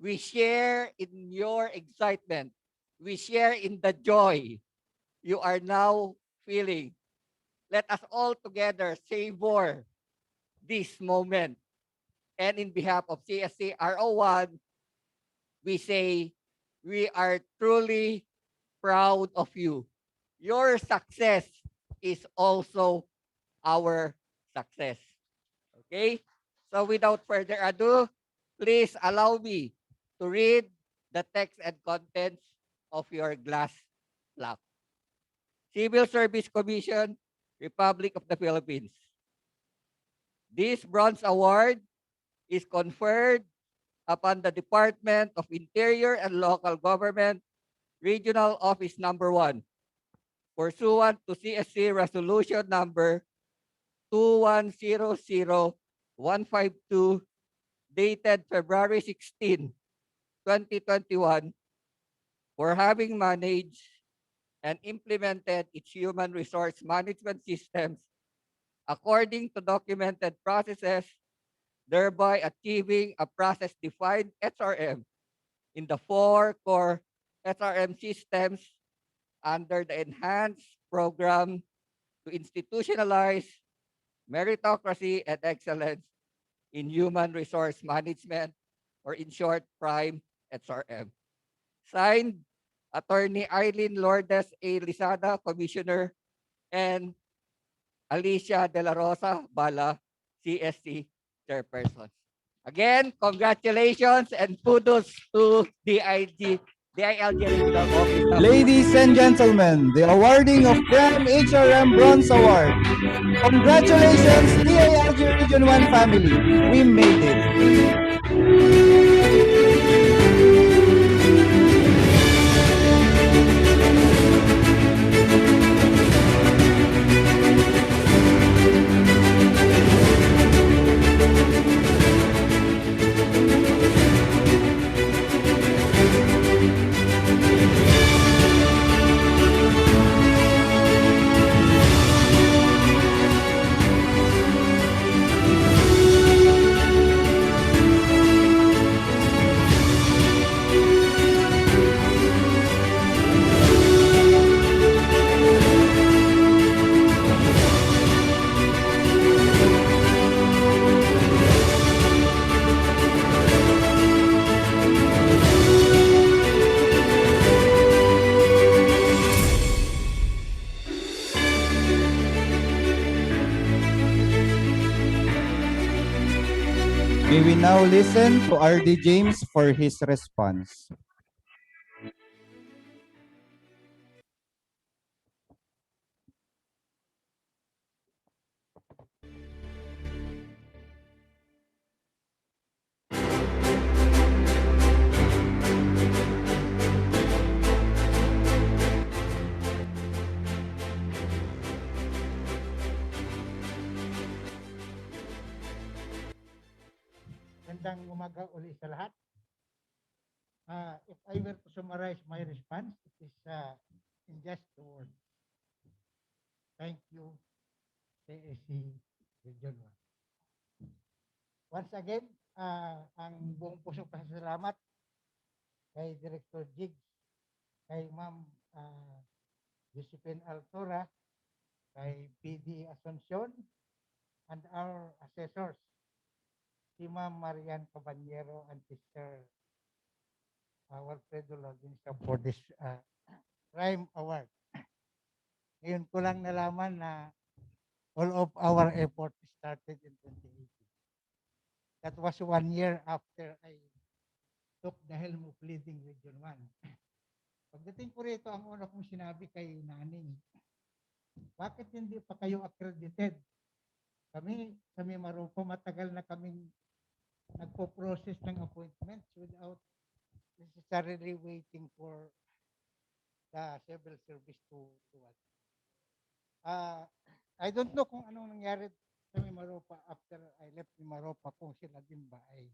we share in your excitement. We share in the joy you are now feeling. Let us all together savor this moment. And in behalf of CSC RO1, we say we are truly proud of you. Your success is also our success. Okay? So without further ado, please allow me to read the text and contents of your glass plaque. Civil Service Commission, Republic of the Philippines. This bronze award is conferred upon the Department of Interior and Local Government, Regional Office Number 1, pursuant to CSC Resolution Number 2100152, dated February 16, 2021, for having managed and implemented its human resource management systems according to documented processes, thereby achieving a process-defined HRM in the 4 core HRM systems under the enhanced program to institutionalize meritocracy and excellence in human resource management, or in short, PRIME-HRM. Signed, Attorney Eileen Lourdes A. Lizada, Commissioner, and Alicia De La Rosa Bala, CSC Chairperson. Again, congratulations and kudos to DILG Regional Office. Ladies and gentlemen, the awarding of PRIME-HRM Bronze Award. Congratulations, DILG Region 1 family. We made it. May we now listen to RD James for his response. Magandang umaga uli sa lahat. If I were to summarize my response, it is in just two words. Thank you, CAC Region 1. Once again, ang buong pusong pasasalamat kay Director Jigs, kay Ma'am Josephine Altura, kay PD Asuncion, and our assessors, si Ma'am Marian Caballero and Mr. Walfredo Lodinsa for this PRIME Award. Ngayon ko lang nalaman na all of our effort started in 2018. That was 1 year after I took the helm of leading Region 1. Pagdating ko rito, ang una kong sinabi kay Naning, bakit hindi pa kayo accredited? Kami sa Mimaropa, matagal na kaming nagpo-process ng appointments without necessarily waiting for the civil service to what. I don't know kung anong nangyari sa Mimaropa after I left Mimaropa, kung sila din ba ay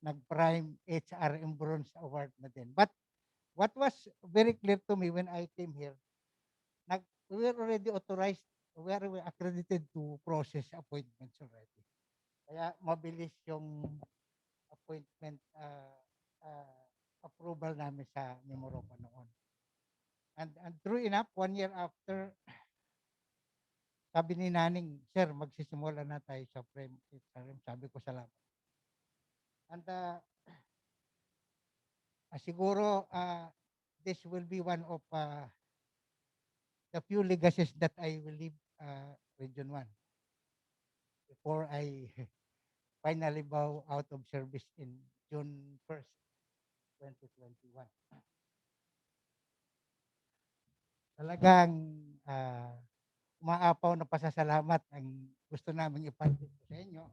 nag-PRIME-HRM Bronze Award na din. But what was very clear to me when I came here, we were already authorized, we are accredited to process appointments already. Kaya mabilis yung appointment approval namin sa Mimaropa noon. And true enough, 1 year after, sabi ni Naning, sir, magsisimula na tayo sa PRIME-HRM. Sabi ko, salamat. And siguro, this will be one of the few legacies that I will leave Region 1 before I finally bow out of service in June 1st, 2021. Talagang umaapaw na pasasalamat ang gusto naming ipandit sa inyo.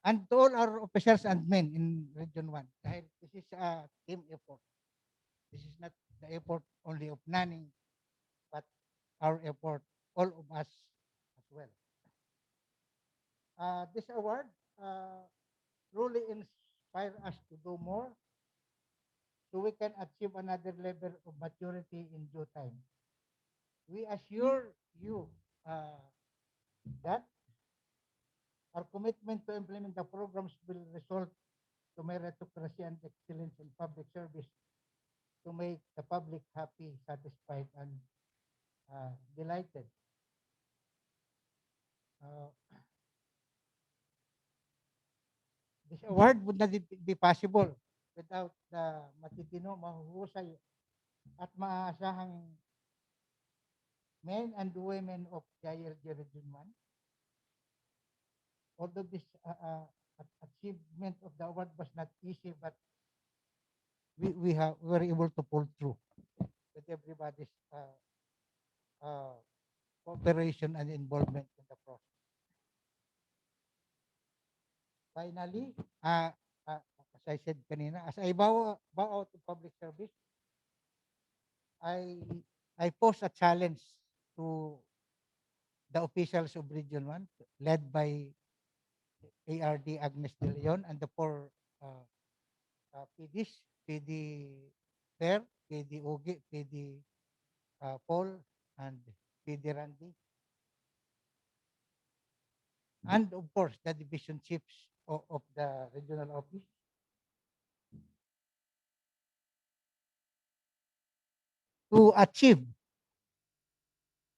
and to all our officers and men in Region 1. Dahil this is a team effort. This is not the effort only of Naning, but our effort, all of us as well. This award truly inspire us to do more so we can achieve another level of maturity in due time. We assure you that our commitment to implement the programs will result to meritocracy and excellence in public service to make the public happy, satisfied, and delighted. This award would not be possible without the matitino, mahuhusay, at maaasahang men and women of DILG Region 1. Although this achievement of the award was not easy, but we were able to pull through with everybody's cooperation and involvement in the process. Finally, as I said kanina, as I bow out to public service, I pose a challenge to the officials of Region 1, led by ARD Agnes de Leon and the four PDs, PD Fair, PD Ogi, PD Paul, and PD Randy. And of course, the division chiefs of the regional office. To achieve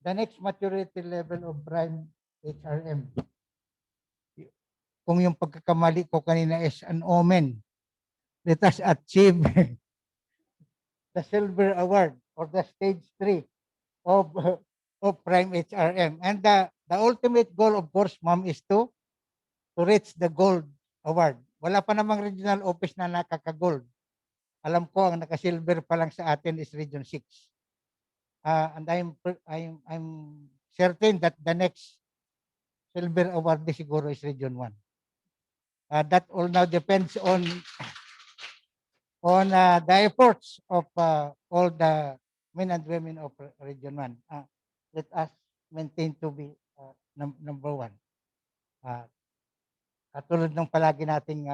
the next maturity level of PRIME-HRM. Kung yung pagkakamali ko kanina is an omen, let us achieve the silver award or the stage 3 of PRIME-HRM. And the ultimate goal, of course, ma'am, is to reach the gold award. Wala pa namang regional office na nakaka-gold. Alam ko, ang naka-silver pa lang sa atin is Region 6. And I'm certain that the next silver award siguro is Region 1. That all now depends on the efforts of all the men and women of Region 1. Let us maintain to be number 1. Katulad ng palagi nating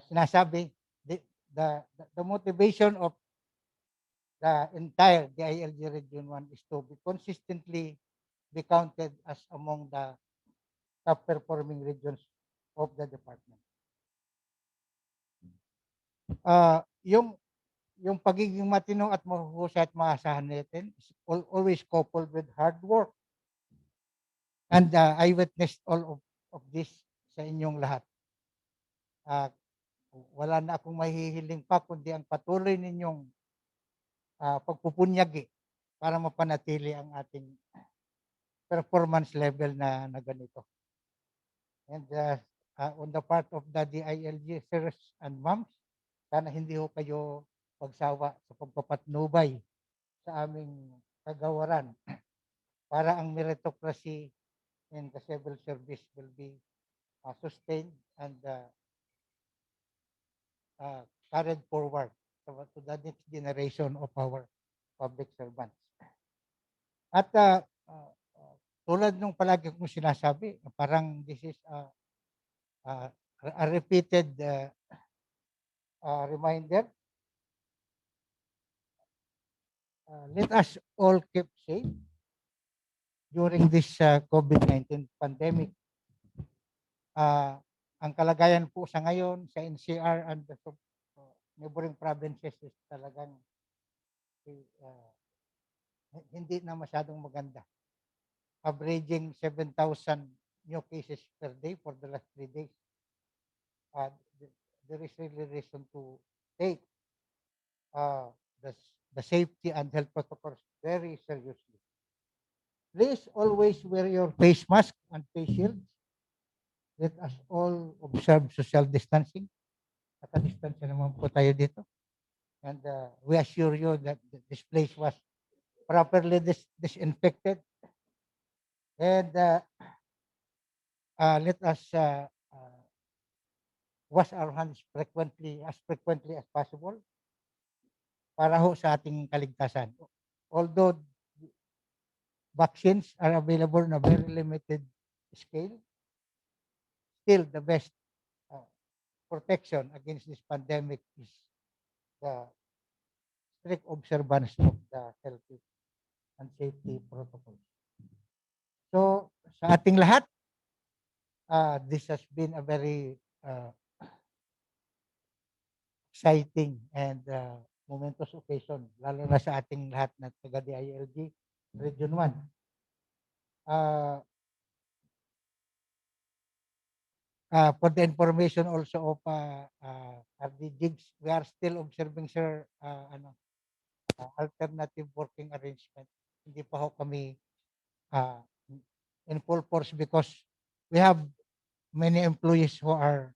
sinasabi, the motivation of the entire DILG Region 1 is to be consistently be counted as among the top performing regions of the department. Yung pagiging matino at mahuhusay at maasahan natin is always coupled with hard work. And I witnessed all of this sa inyong lahat. Wala na akong mahihiling pa kundi ang patuloy ninyong pagpupunyagi para mapanatili ang ating performance level na ganito. And on the part of the DILG sirs and moms, sana hindi ho kayo pagsawa sa pagpapatnubay sa aming kagawaran para ang meritocracy in the civil service will be sustained and carried forward to the next generation of our public servants. At tulad nung palagi kong sinasabi, parang this is a repeated reminder. Let us all keep safe during this COVID-19 pandemic. Ang kalagayan po sa ngayon sa NCR and the neighboring provinces is talagang hindi na masyadong maganda. Averaging 7,000 new cases per day for the last 3 days. There is really reason to take the safety and health protocols very seriously. Please always wear your face mask and face shields. Let us all observe social distancing. Naka-distance naman po tayo dito. And we assure you that this place was properly disinfected. And let us wash our hands frequently as possible para ho sa ating kaligtasan. Although vaccines are available in a very limited scale, still the best uh, protection against this pandemic is the strict observance of the health and safety protocols. So sa ating lahat, this has been a very exciting and momentous occasion, lalo na sa ating lahat na taga DILG Region 1. For the information also of RD Jigs, we are still observing, sir, alternative working arrangement. Hindi pa ho kami in full force because we have many employees who are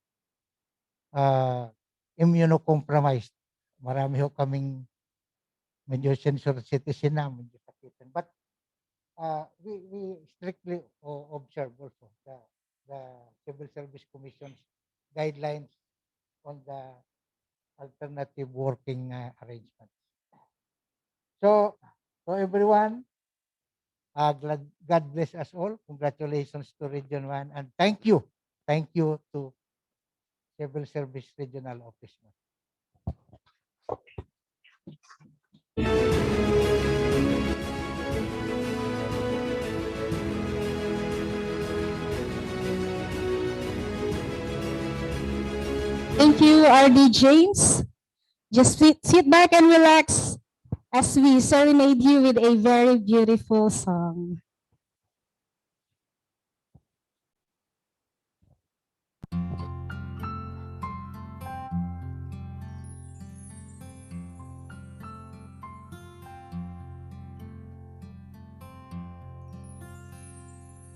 immunocompromised. Marami ho kaming medyo senior citizen na, medyo sakitan. But we strictly observe also the Civil Service Commission's guidelines on the alternative working arrangements. So everyone, God bless us all. Congratulations to Region 1 and thank you to Civil Service Regional Office. Thank you, RD James. Just sit back and relax as we serenade you with a very beautiful song.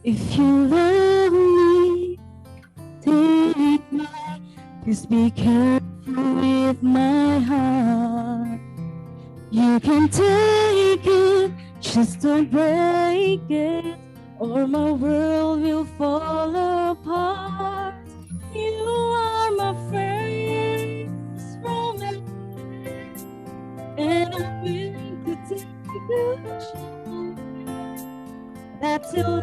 If you love me, take my, please be careful with my heart. You can take it, just don't break it, or my world will fall apart. You are my first romance, and I'm willing to take a chance that till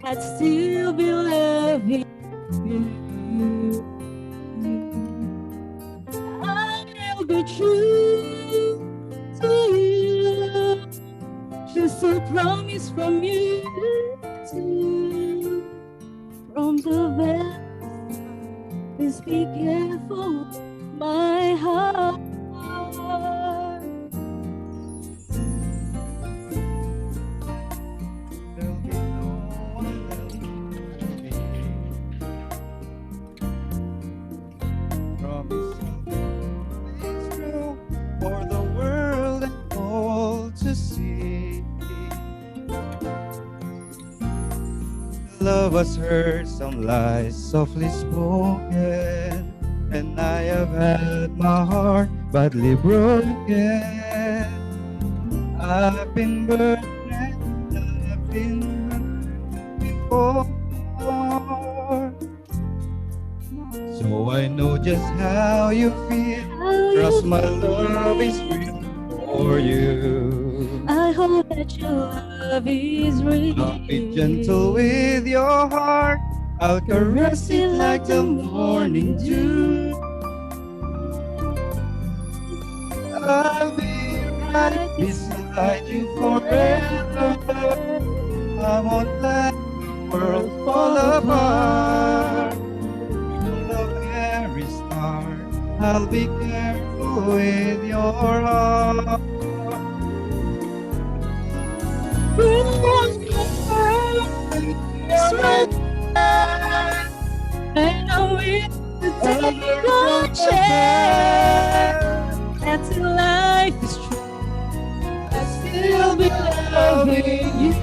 I'd still be loving you. I will be true to you, just a promise from you too. From the very start, please be careful, my heart. For the world and all to see. Love has heard some lies softly spoken, and I have had my heart badly broken. I've been burned and I've been hurt before, so I know just how you feel. Trust my love is real for you. I hope that your love is real. I'll be gentle with your heart. I'll caress it like the morning dew. I'll be right beside you forever. I won't let the world fall apart. From the very start, I'll be careful with your heart. And I'm willing to take a chance that till life is true, I'll still be loving you.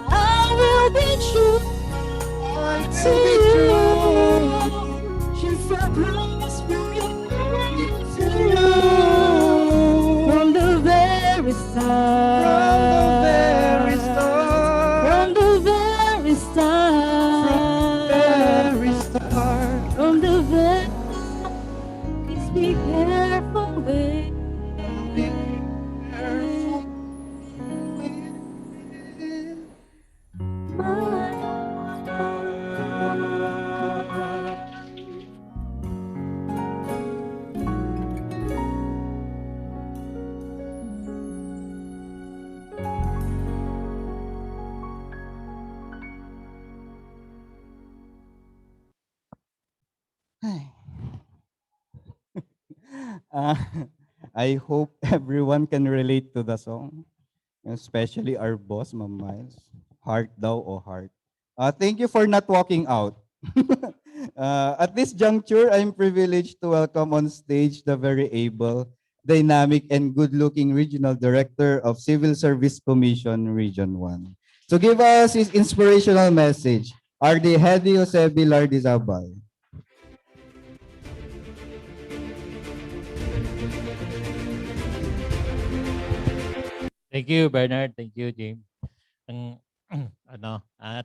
I will be true to you, just a promise from you too. From the very start. From the very start. From the very start. Please be careful with Uh, I hope everyone can relate to the song, especially our boss, Ma'am Miles. Heart daw o heart. Thank you for not walking out. At this juncture, I'm privileged to welcome on stage the very able, dynamic, and good-looking Regional Director of Civil Service Commission, Region 1. To give us his inspirational message, RD Hedy Jose Bilar Dizabal. Thank you, Bernard. Thank you, James. Ang,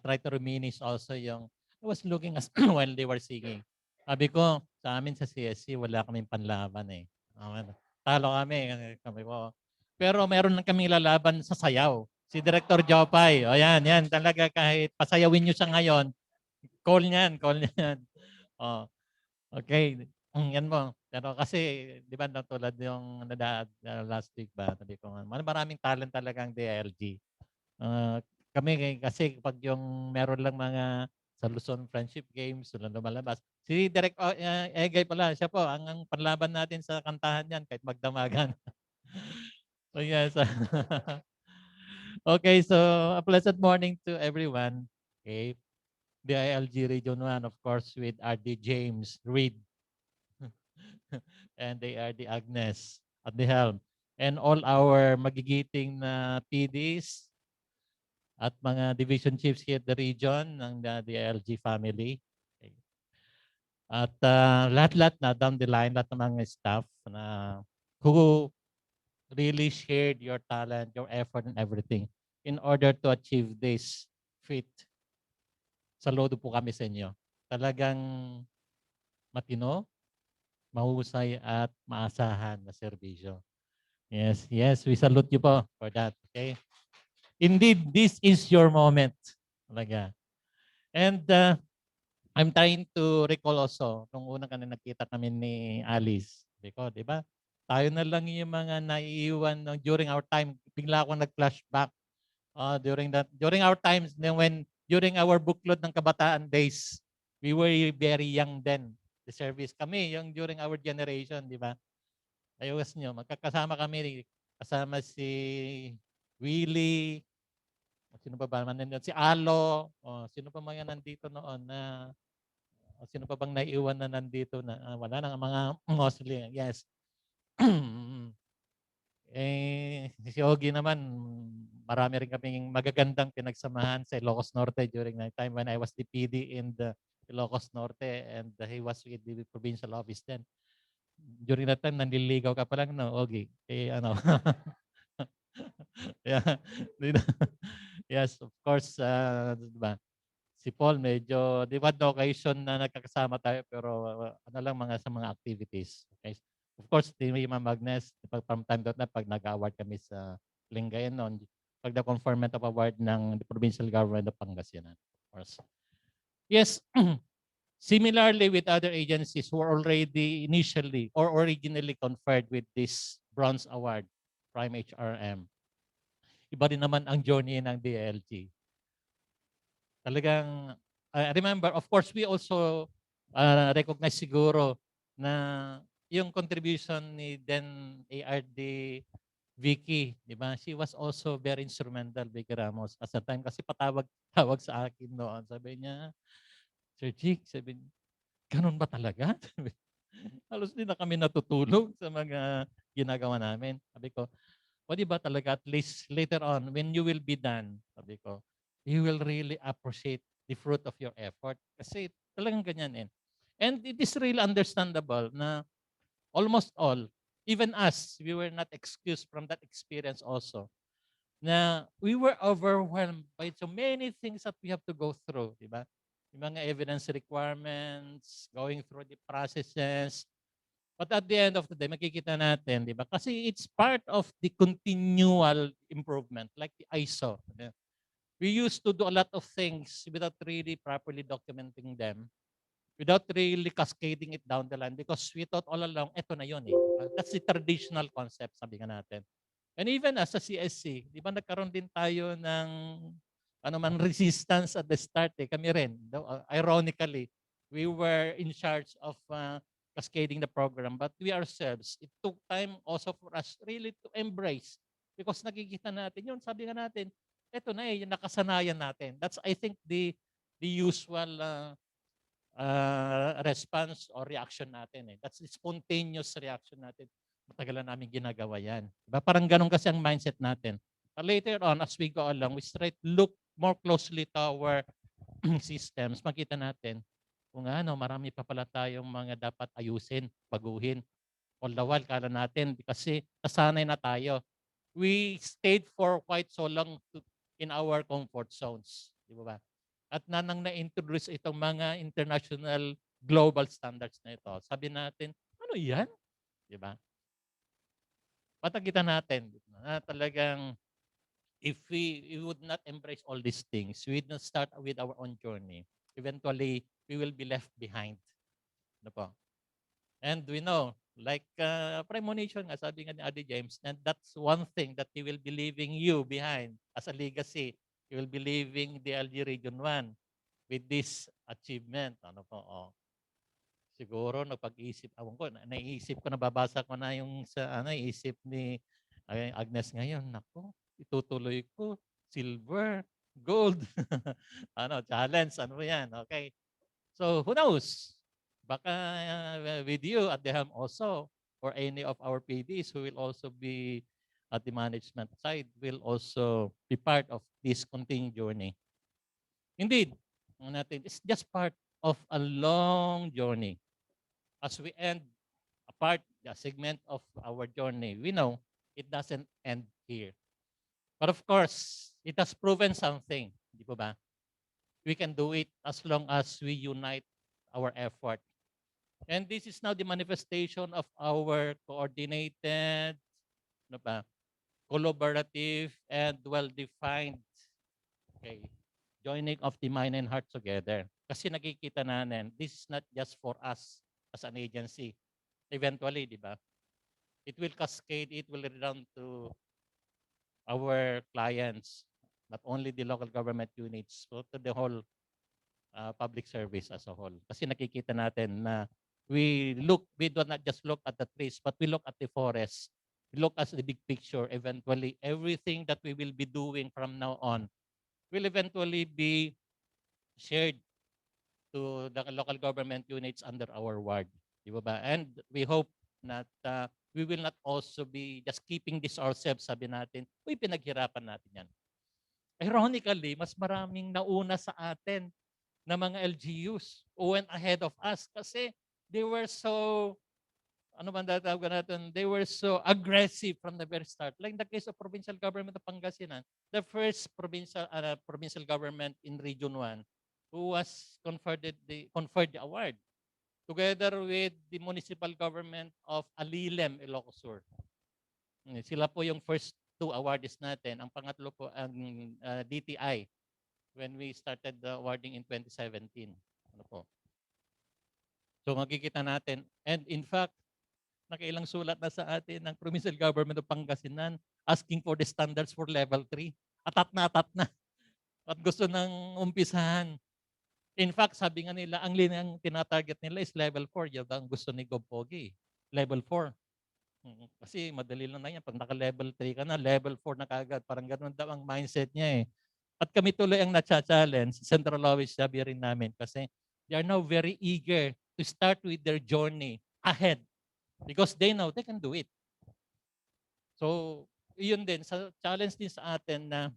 try to reminisce also yung, I was looking as while they were singing. Sabi ko, sa amin sa CSC, wala kaming panlaban eh. Talo kami ko. Pero meron lang kaming lalaban sa sayaw. Si Director Jopay. O yan talaga kahit pasayawin nyo siya ngayon, call niyan. Oh, okay. Yan mo. Pero kasi, di ba, tulad yung last week ba, sabi ko, maraming talent talaga ang DILG. Kami kasi pag yung meron lang mga sa Luzon Friendship Games, sila lumalabas. Si Direk Egay pala, siya po, ang panlaban natin sa kantahan yan, kahit magdamagan. So yes. Okay, so a pleasant morning to everyone. Okay. DILG Region 1, of course, with RD James Reed. And they are the Agnes at the helm. And all our magigiting na PDs at mga division chiefs here at the region ng DILG family. Okay. At lahat-lahat na down the line, lahat ng mga staff na who really shared your talent, your effort, and everything in order to achieve this feat. Saludo po kami sa inyo. Talagang matino, mahusay at maasahan na serbisyo. Yes, we salute you po for that. Okay? Indeed, this is your moment. Talaga. And I'm trying to recall also, nung unang nakita kami ni Alice. Because, di ba? Tayo na lang yung mga naiiwan during our time. Bigla akong nag-flashback during our times during our booklet ng kabataan days. We were very young then. The service kami, yung during our generation, di ba? Ayos nyo, magkakasama kami, kasama si Willie, sino pa ba nandito? Si Alo, sino pa mga nandito noon na sino pa bang naiiwan na nandito na wala nang mga mostly, yes. Si Ogie naman, marami rin kaming magagandang pinagsamahan sa Ilocos Norte during that time when I was the PD in the Ilocos Norte and he was with the provincial office then. During that time, nanliligaw ka pa lang, no, Ogie? Yeah. Yes, of course, diba? Si Paul medyo, di ba, no occasion na nagkakasama tayo pero ano lang mga sa mga activities. Okay? Of course, may mga Magnes, from time to time, pag nag-award kami sa Lingayen noon, pag the conferment of award ng the provincial government of Pangasinan. Of course. Yes, similarly with other agencies who were already initially or originally conferred with this bronze award, PRIME-HRM. Iba rin naman ang journey ng DILG. Talagang, I remember, of course, we also recognize siguro na yung contribution ni then ARD Vicky, di ba? She was also very instrumental, Vicky Ramos, at the time kasi tawag sa akin noon. Sabi niya, Sir Jig, sabi niya, ganun ba talaga? Halos din na kami natutulog sa mga ginagawa namin. Sabi ko, o di ba talaga at least later on, when you will be done, sabi ko, you will really appreciate the fruit of your effort. Kasi talagang ganyan eh. And it is really understandable na almost all, even us, we were not excused from that experience also. Na we were overwhelmed by so many things that we have to go through, di ba? yung mga evidence requirements, going through the processes. But at the end of the day, makikita natin, di ba? Kasi it's part of the continual improvement, like the ISO. We used to do a lot of things without really properly documenting them, without really cascading it down the line because we thought all along, eto na yun eh. That's the traditional concept, sabi nga natin. And even as a CSC, di ba nagkaroon din tayo ng ano man resistance at the start eh. Kami rin, ironically, we were in charge of cascading the program. But we ourselves, it took time also for us really to embrace because nakikita natin yun. Sabi nga natin, eto na eh, yung nakasanayan natin. That's I think the usual response or reaction natin eh. That's the spontaneous reaction natin. Matagal na namin ginagawa yan. Diba? Parang ganun kasi ang mindset natin. But later on, as we go along, we try to look more closely to our systems. Makita natin kung ano, marami pa pala tayong mga dapat ayusin, baguhin. All the while, kala natin kasi nasanay na tayo. We stayed for quite so long in our comfort zones. Di ba? At nanang na-introduce itong mga international global standards na ito. Sabi natin, ano yan? Di ba? Patagita natin na talagang if we would not embrace all these things, we would not start with our own journey, eventually, we will be left behind. Ano po? And we know, like premonition nga, sabi nga ni Adi James, and that's one thing that he will be leaving you behind as a legacy. He will be leaving DILG Region 1 with this achievement. Ano po? Oh. Siguro napag-isip, awang ko, naiisip ko, nababasa ko na yung sa isip ni Agnes ngayon. Nako, itutuloy ko, silver, gold. Challenge, ano yan? Okay. So, who knows? Baka with you at the helm also, or any of our PDs who will also be at the management side will also be part of this continuing journey. Indeed, it's just part of a long journey. As we end a segment of our journey, we know it doesn't end here. But of course, it has proven something, di ba? We can do it as long as we unite our effort. And this is now the manifestation of our coordinated, collaborative, and well-defined joining of the mind and heart together. Kasi nakikita natin, this is not just for us as an agency. Eventually, di ba? It will cascade, it will redound to our clients, not only the local government units, but to the whole public service as a whole. Kasi nakikita natin na we do not just look at the trees, but we look at the forest. We look at the big picture. Eventually, everything that we will be doing from now on will eventually be shared to the local government units under our ward. Di ba? And we hope that we will not also be just keeping this ourselves, sabi natin, uy, pinaghirapan natin yan. Ironically, mas maraming nauna sa atin na mga LGUs who went ahead of us kasi they were so, they were so aggressive from the very start. Like in the case of provincial government of Pangasinan, the first provincial government in Region 1 who was conferred the award together with the municipal government of Alilem, Ilocos Sur. Sila po yung first two awardees natin. Ang pangatlo po ang DTI when we started the awarding in 2017. Ano po? So makikita natin. And in fact, nakailang sulat na sa atin ng provincial government of Pangasinan asking for the standards for level 3. Atat na. At gusto nang umpisahan. In fact, sabi nga nila, ang linang tinatarget nila is level 4. Yan ang gusto ni Gob Pogi. Level 4. Kasi madali lang na yan. Pag naka-level 3 ka na, level 4 na kagad. Parang ganun daw ang mindset niya eh. At kami tuloy ang na-challenge. Central Office sabi rin namin kasi they are now very eager to start with their journey ahead because they know they can do it. So, yun din. Challenge din sa atin na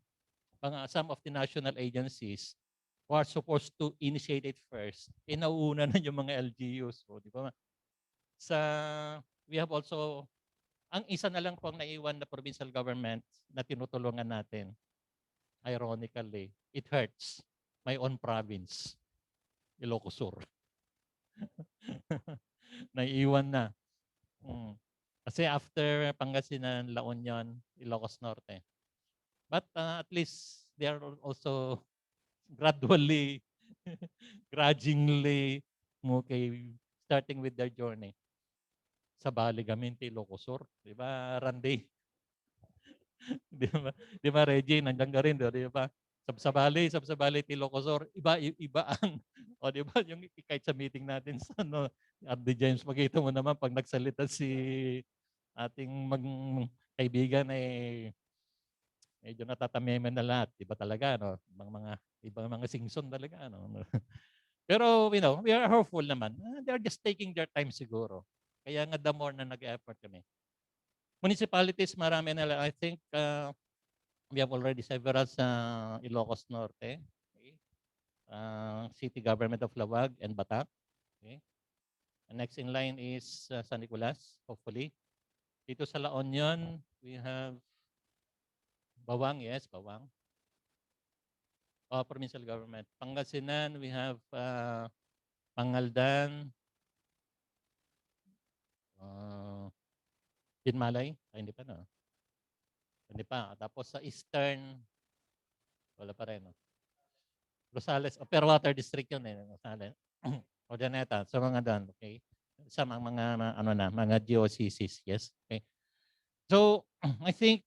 some of the national agencies who are supposed to initiate it first, nauuna na yung mga LGUs. So, di ba? We have also, ang isa na lang po ang naiwan na provincial government na tinutulungan natin. Ironically, it hurts my own province. Ilocos Sur. Naiiwan na. Kasi after Pangasinan, La Union, Ilocos Norte. But at least they are also gradually, grudgingly, okay, starting with their journey. Sa Bali, Gaminti, Ilocos Sur. Di ba, Randy? Di ba, Reggie? Nandiyan ka rin, di ba? Sa Bali, Ilocos Sur. Iba ang, o di ba, yung kahit sa meeting natin sa, RD James, makita mo naman pag nagsalita si ating kaibigan medyo natatamemen na lahat. Iba talaga, no? Ibang mga singson talaga, no? Pero, we are hopeful naman. They are just taking their time siguro. Kaya nga the more na nag-effort kami. Municipalities, marami na lang. I think we have already several sa Ilocos Norte. Okay? City Government of Lawag and Batak. Okay? The next in line is San Nicolas, hopefully. Dito sa La Union, we have Bawang, yes, Bawang. Provincial government. Pangasinan, we have Pangaldan, Pinmalay. Hindi pa, no? Hindi pa. Tapos sa Eastern, wala pa rin. No? Rosales, Upper Water District yun eh. Rosales. O Janeta, sa mga doon, okay? Sa mga GOCCs, yes? Okay. So, I think,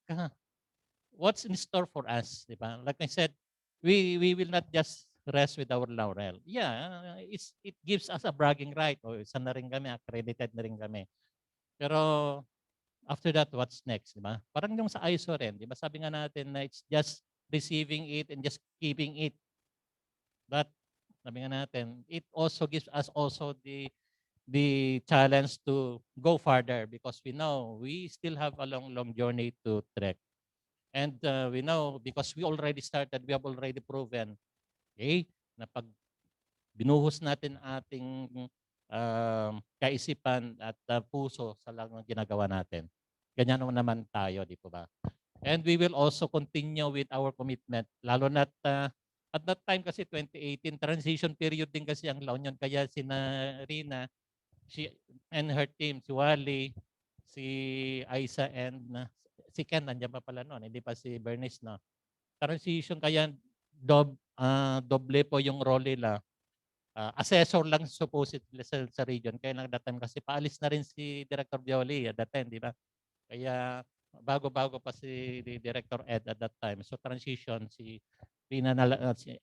what's in store for us, di ba? Like I said, we will not just rest with our laurel. Yeah, it gives us a bragging right. O, isa na rin kami, accredited na rin kami. Pero, after that, what's next, di ba? Parang yung sa ISO rin, di ba? Sabi nga natin na it's just receiving it and just keeping it. But, sabi nga natin, it also gives us also the challenge to go farther because we know we still have a long journey to trek. And we know because we already started, we have already proven, okay, na pag binuhos natin ating kaisipan at puso sa lang ng ginagawa natin. Ganyan naman tayo, di po ba? And we will also continue with our commitment, lalo na at that time kasi 2018, transition period din kasi ang La Union. Kaya sina Rina, she and her team, si Wally, si Aisa, and si Ken, nandiyan pa pala noon, hindi pa si Bernice, no? Transition, kaya doble po yung role nila. Assessor lang supposedly sa region. Kaya lang that time kasi paalis na rin si Director Violi at that time, di ba? Kaya bago-bago pa si Director Ed at that time. So transition, si Rina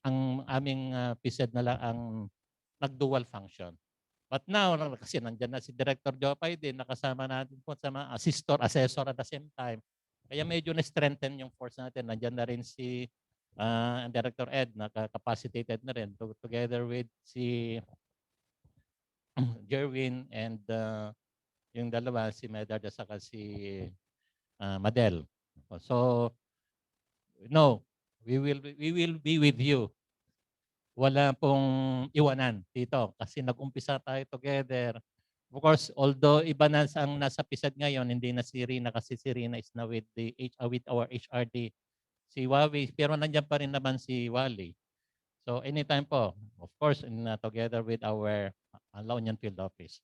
ang aming PSED na lang ang nag-dual function. But now, kasi nandiyan na si Director Jopay din, nakasama natin po sa mga assessor at the same time. Kaya medyo na-strengthen yung force natin. Nandiyan na rin si Director Ed, nakapacitated na rin together with si Jerwin and yung dalawa, si Medard at saka si Madel. So, no, we will be with you. Wala pong iwanan dito kasi nag-umpisa tayo together. Of course, although iba na ang nasa PSED ngayon, hindi na si Rina kasi si Rina is now with our HRD, si Wawi, pero nandiyan pa rin naman si Wally. So anytime po, of course, together with our La Union Field Office.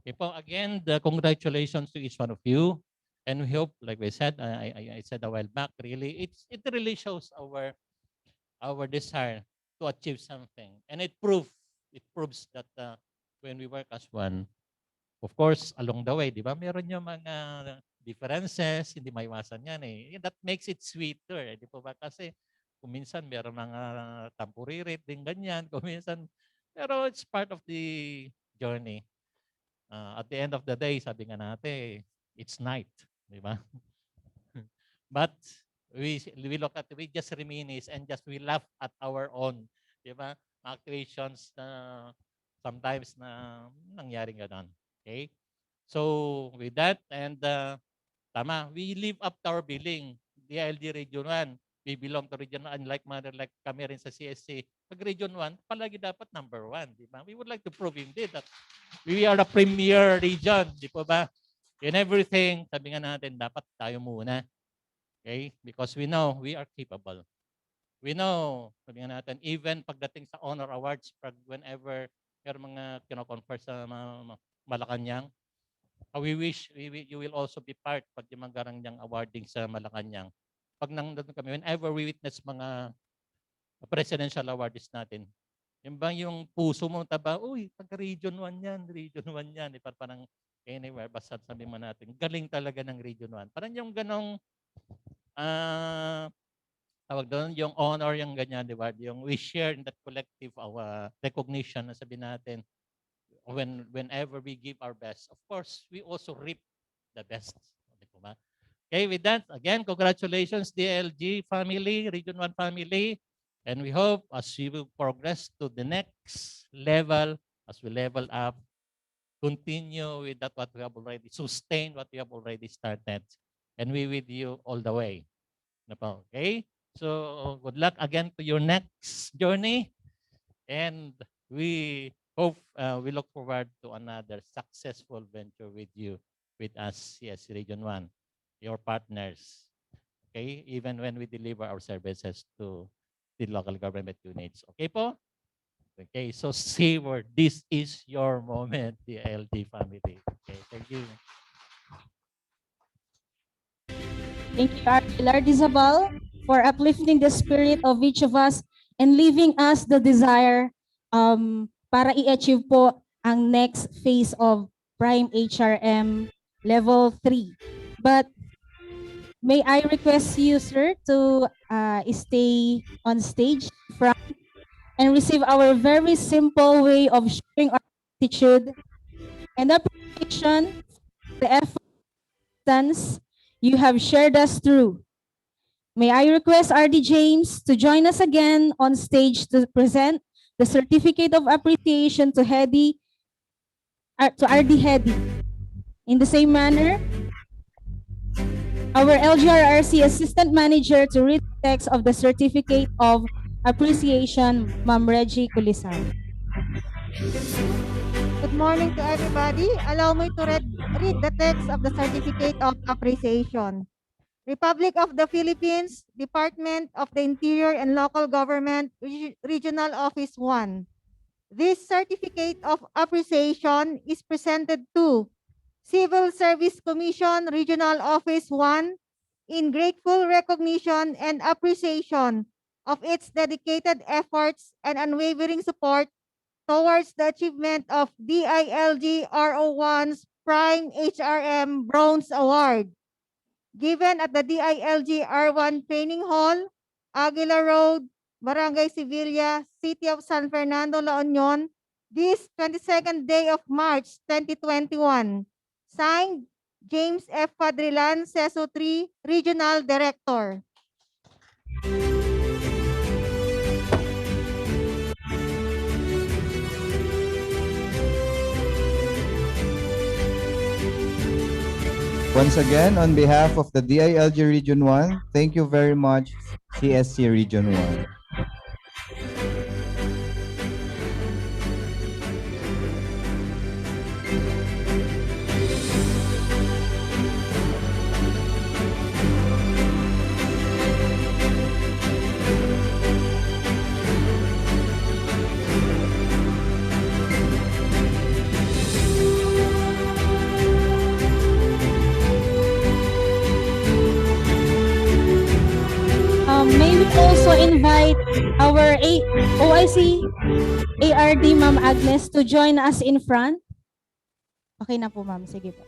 Okay po, again, congratulations to each one of you. And we hope, like we said, I said a while back, really, it really shows our desire to achieve something. And it proves that when we work as one, of course, along the way, di ba, meron yung mga differences, hindi maiwasan yan eh. That makes it sweeter, di po ba? Kasi kung minsan meron mga tampuririt din ganyan, kung minsan, pero it's part of the journey. At the end of the day, sabi nga natin, it's night, di ba? But we just reminisce and just we laugh at our own, di ba? Actions na sometimes na nangyaring gano'n. Okay? So with that, and tama, we live up to our billing. DILG Region 1, we belong to Region 1, unlike like kami rin sa CSC. Pag Region 1, palagi dapat number 1, di ba? We would like to prove indeed that we are the premier region, di po ba? In everything, sabi nga natin, dapat tayo muna. Okay? Because we know we are capable. We know, sabi nga natin, even pagdating sa honor awards, whenever yung mga kino-confer sa mga Malacanang, we wish you will also be part pag yung mga garangyang awarding sa Malacanang. Pag nandun kami, whenever we witness mga presidential awards natin, yung bang yung puso mo taba, uy, pag Region 1 yan, Region 1 yan. Parang anywhere, basta sabihin mo natin, galing talaga ng Region 1. Parang yung ganong, tawag doon, yung honor, yung ganyan, di ba? Yung we share in that collective recognition na sabihin natin, whenever we give our best. Of course, we also reap the best. Okay, with that, again, congratulations, DLG family, Region 1 family. And we hope as we will progress to the next level, as we level up, continue with that what we have already, sustain what we have already started. And we with you all the way. Okay? So good luck again to your next journey. And we hope, we look forward to another successful venture with you, with us, yes, Region 1, your partners. Okay? Even when we deliver our services to the local government units. Okay po? Okay, so savor. This is your moment, the LD family. Okay, thank you. Thank you, Lardizabal, for uplifting the spirit of each of us and leaving us the desire para i-achieve po ang next phase of PRIME-HRM Level 3. But may I request you, sir, to stay on stage front and receive our very simple way of showing our gratitude and appreciation for the efforts you have shared us through. May I request RD James to join us again on stage to present the Certificate of Appreciation to RD Hedy. In the same manner, our LGRRC Assistant Manager to read the text of the Certificate of Appreciation, Ma'am Reggie Kulisan. Good morning to everybody. Allow me to read the text of the Certificate of Appreciation. Republic of the Philippines, Department of the Interior and Local Government, Regional Office 1. This Certificate of Appreciation is presented to Civil Service Commission, Regional Office 1, in grateful recognition and appreciation of its dedicated efforts and unwavering support towards the achievement of DILG RO1's PRIME-HRM Bronze Award, given at the DILG R1 Training Hall, Aguila Road, Barangay Sevilla, City of San Fernando, La Union, this 22nd day of March 2021. Signed, James F. Padrilan, CESO 3, Regional Director. Once again, on behalf of the DILG Region 1, thank you very much, CSC Region 1. May we also invite our OIC ARD Ma'am Agnes to join us in front? Okay na po, ma'am. Sige po.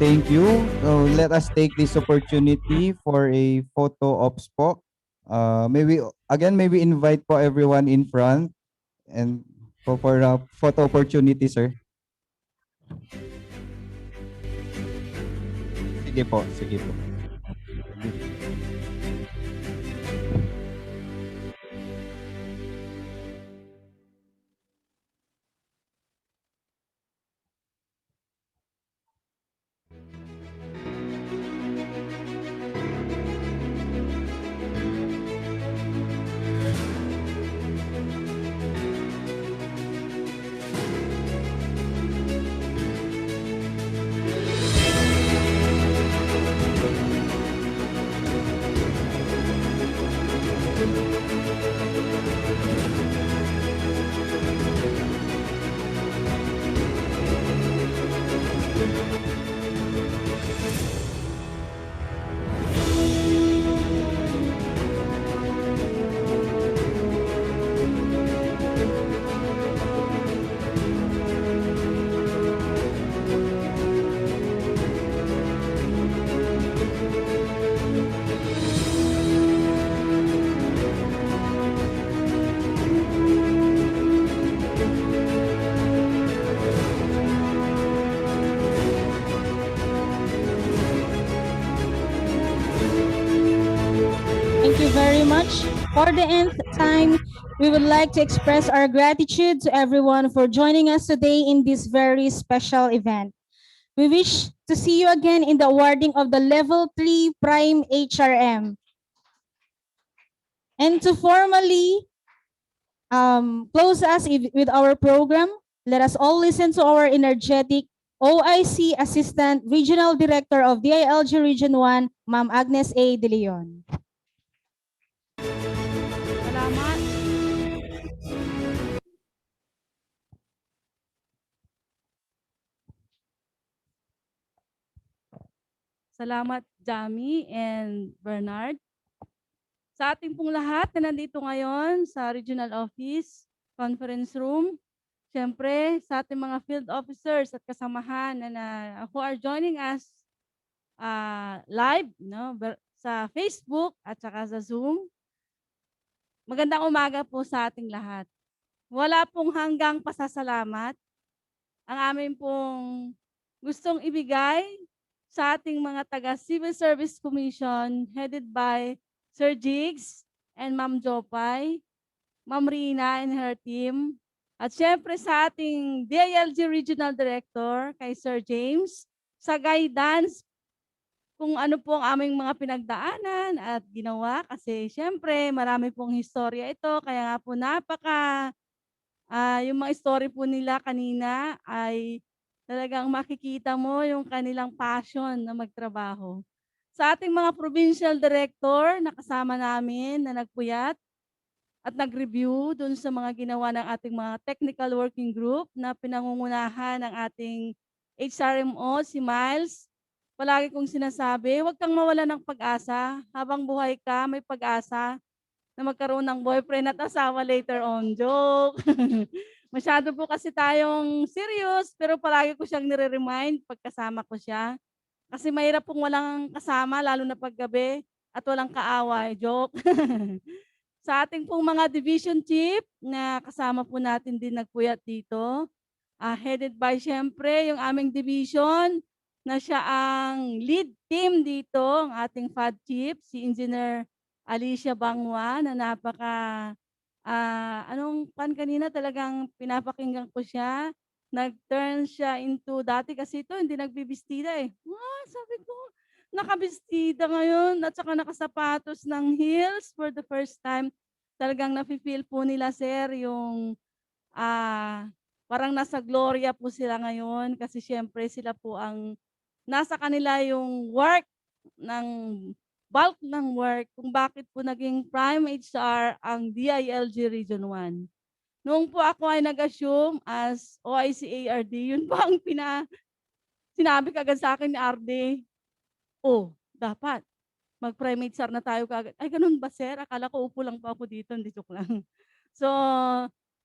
Thank you. So let us take this opportunity for a photo ops po. Maybe invite po everyone in front and for a photo opportunity, sir. Sige po, sige po. Thank you very much. For the nth time, we would like to express our gratitude to everyone for joining us today in this very special event. We wish to see you again in the awarding of the Level 3 PRIME-HRM. And to formally close us with our program, let us all listen to our energetic OIC Assistant Regional Director of DILG Region 1, Ma'am Agnes A. De Leon. Salamat. Salamat, Jami and Bernard. Sa ating pong lahat na nandito ngayon sa Regional Office, Conference Room, siyempre sa ating mga field officers at kasamahan who are joining us live sa Facebook at saka sa Zoom. Magandang umaga po sa ating lahat. Wala pong hanggang pasasalamat ang amin pong gustong ibigay sa ating mga taga Civil Service Commission headed by Sir Jigs and Ma'am Jopay, Ma'am Rina and her team, at syempre sa ating DILG Regional Director kay Sir James sa guidance kung ano po ang aming mga pinagdaanan at ginawa kasi syempre marami pong historya ito kaya nga po yung mga story po nila kanina ay talagang makikita mo yung kanilang passion na magtrabaho. Sa ating mga provincial director na kasama namin na nagpuyat at nag-review dun sa mga ginawa ng ating mga technical working group na pinangungunahan ng ating HRMO, si Miles. Palagi kong sinasabi, huwag kang mawala ng pag-asa. Habang buhay ka, may pag-asa na magkaroon ng boyfriend at asawa later on. Joke! Masyado po kasi tayong serious, pero palagi ko siyang nire-remind pagkasama ko siya. Kasi mahirap pong walang kasama, lalo na paggabi, at walang kaaway. Joke! Sa ating pong mga division chief na kasama po natin din nagpuyat dito, headed by syempre yung aming division na siya ang lead team dito, ang ating FAD chief, si Engineer Alicia Bangwa na kanina talagang pinapakinggan ko siya. Nag-turn siya into, dati kasi ito hindi nagbibistida eh. Sabi ko, nakabistida ngayon at saka nakasapatos ng heels for the first time. Talagang nafe-feel po nila sir yung parang nasa gloria po sila ngayon kasi syempre sila po ang nasa kanila yung work ng bulk ng work kung bakit po naging PRIME-HR ang DILG Region 1. Noong po ako ay nag-assume as OIC ARD, yun po ang sinabi kagad sa akin ni RD, dapat mag-PRIME-HR na tayo kagad. Ay, ganun ba sir? Akala ko upo lang po ako dito, hindi joke lang. So,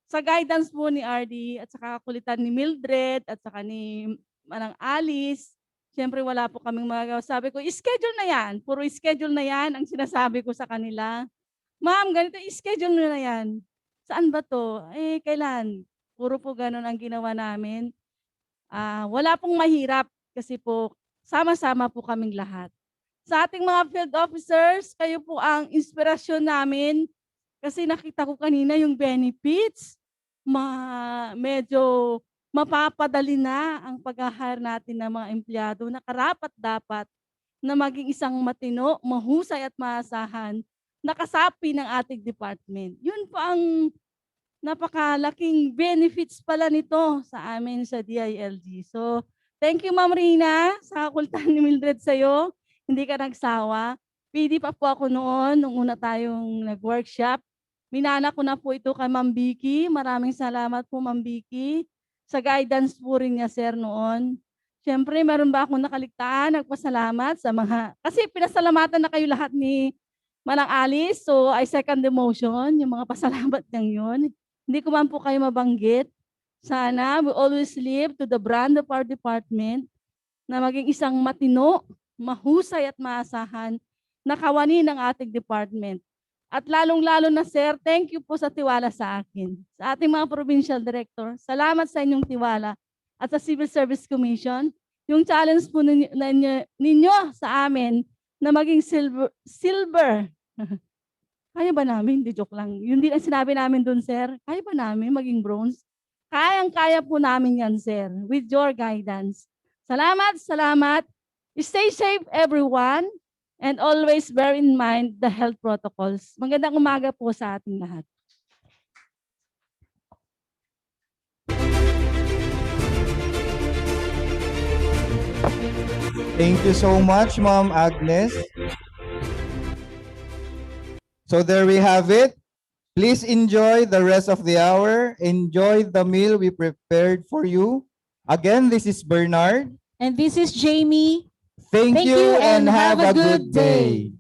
sa guidance po ni RD at saka kulitan ni Mildred at saka ni Manang Alice, siyempre wala po kaming magagawa. Sabi ko, schedule na yan. Puro schedule na yan ang sinasabi ko sa kanila. Ma'am, ganito, schedule na yan. Saan ba to? Kailan? Puro po ganun ang ginawa namin. Wala pong mahirap kasi po sama-sama po kaming lahat. Sa ating mga field officers, kayo po ang inspirasyon namin kasi nakita ko kanina yung benefits. Medyo mapapadali na ang pag-hire natin ng mga empleyado na karapat-dapat na maging isang matino, mahusay at maasahan na kasapi ng ating department. Yun po ang napakalaking benefits pala nito sa amin sa DILG. So, thank you Ma'am Rina sa kakulitan ni Mildred sa'yo. Hindi ka nagsawa. PD pa po ako noon nung una tayong nag-workshop. Minana ko na po ito kay Ma'am Vicky. Maraming salamat po Ma'am Vicky. Sa guidance po rin niya sir noon. Siyempre, meron ba akong nakaligtaan? Nagpasalamat sa mga, kasi pinasalamatan na kayo lahat ni Manang Alice. So, I second the motion, yung mga pasalamat niyang yun. Hindi ko man po kayo mabanggit. Sana we always live to the brand of our department na maging isang matino, mahusay at maasahan na kawani ng ating department. At lalong-lalo na sir, thank you po sa tiwala sa akin. Sa ating mga provincial director, salamat sa inyong tiwala. At sa Civil Service Commission, yung challenge po ninyo sa amin na maging silver. Kaya ba namin? Di joke lang. Yun din ang sinabi namin dun, sir. Kaya ba namin maging bronze? Kayang-kaya po namin yan, sir, with your guidance. Salamat, salamat. Stay safe, everyone. And always bear in mind the health protocols. Magandang umaga po sa ating lahat. Thank you so much, Ma'am Agnes. So there we have it. Please enjoy the rest of the hour. Enjoy the meal we prepared for you. Again, this is Bernard. And this is Jamie. Thank you and have a good day.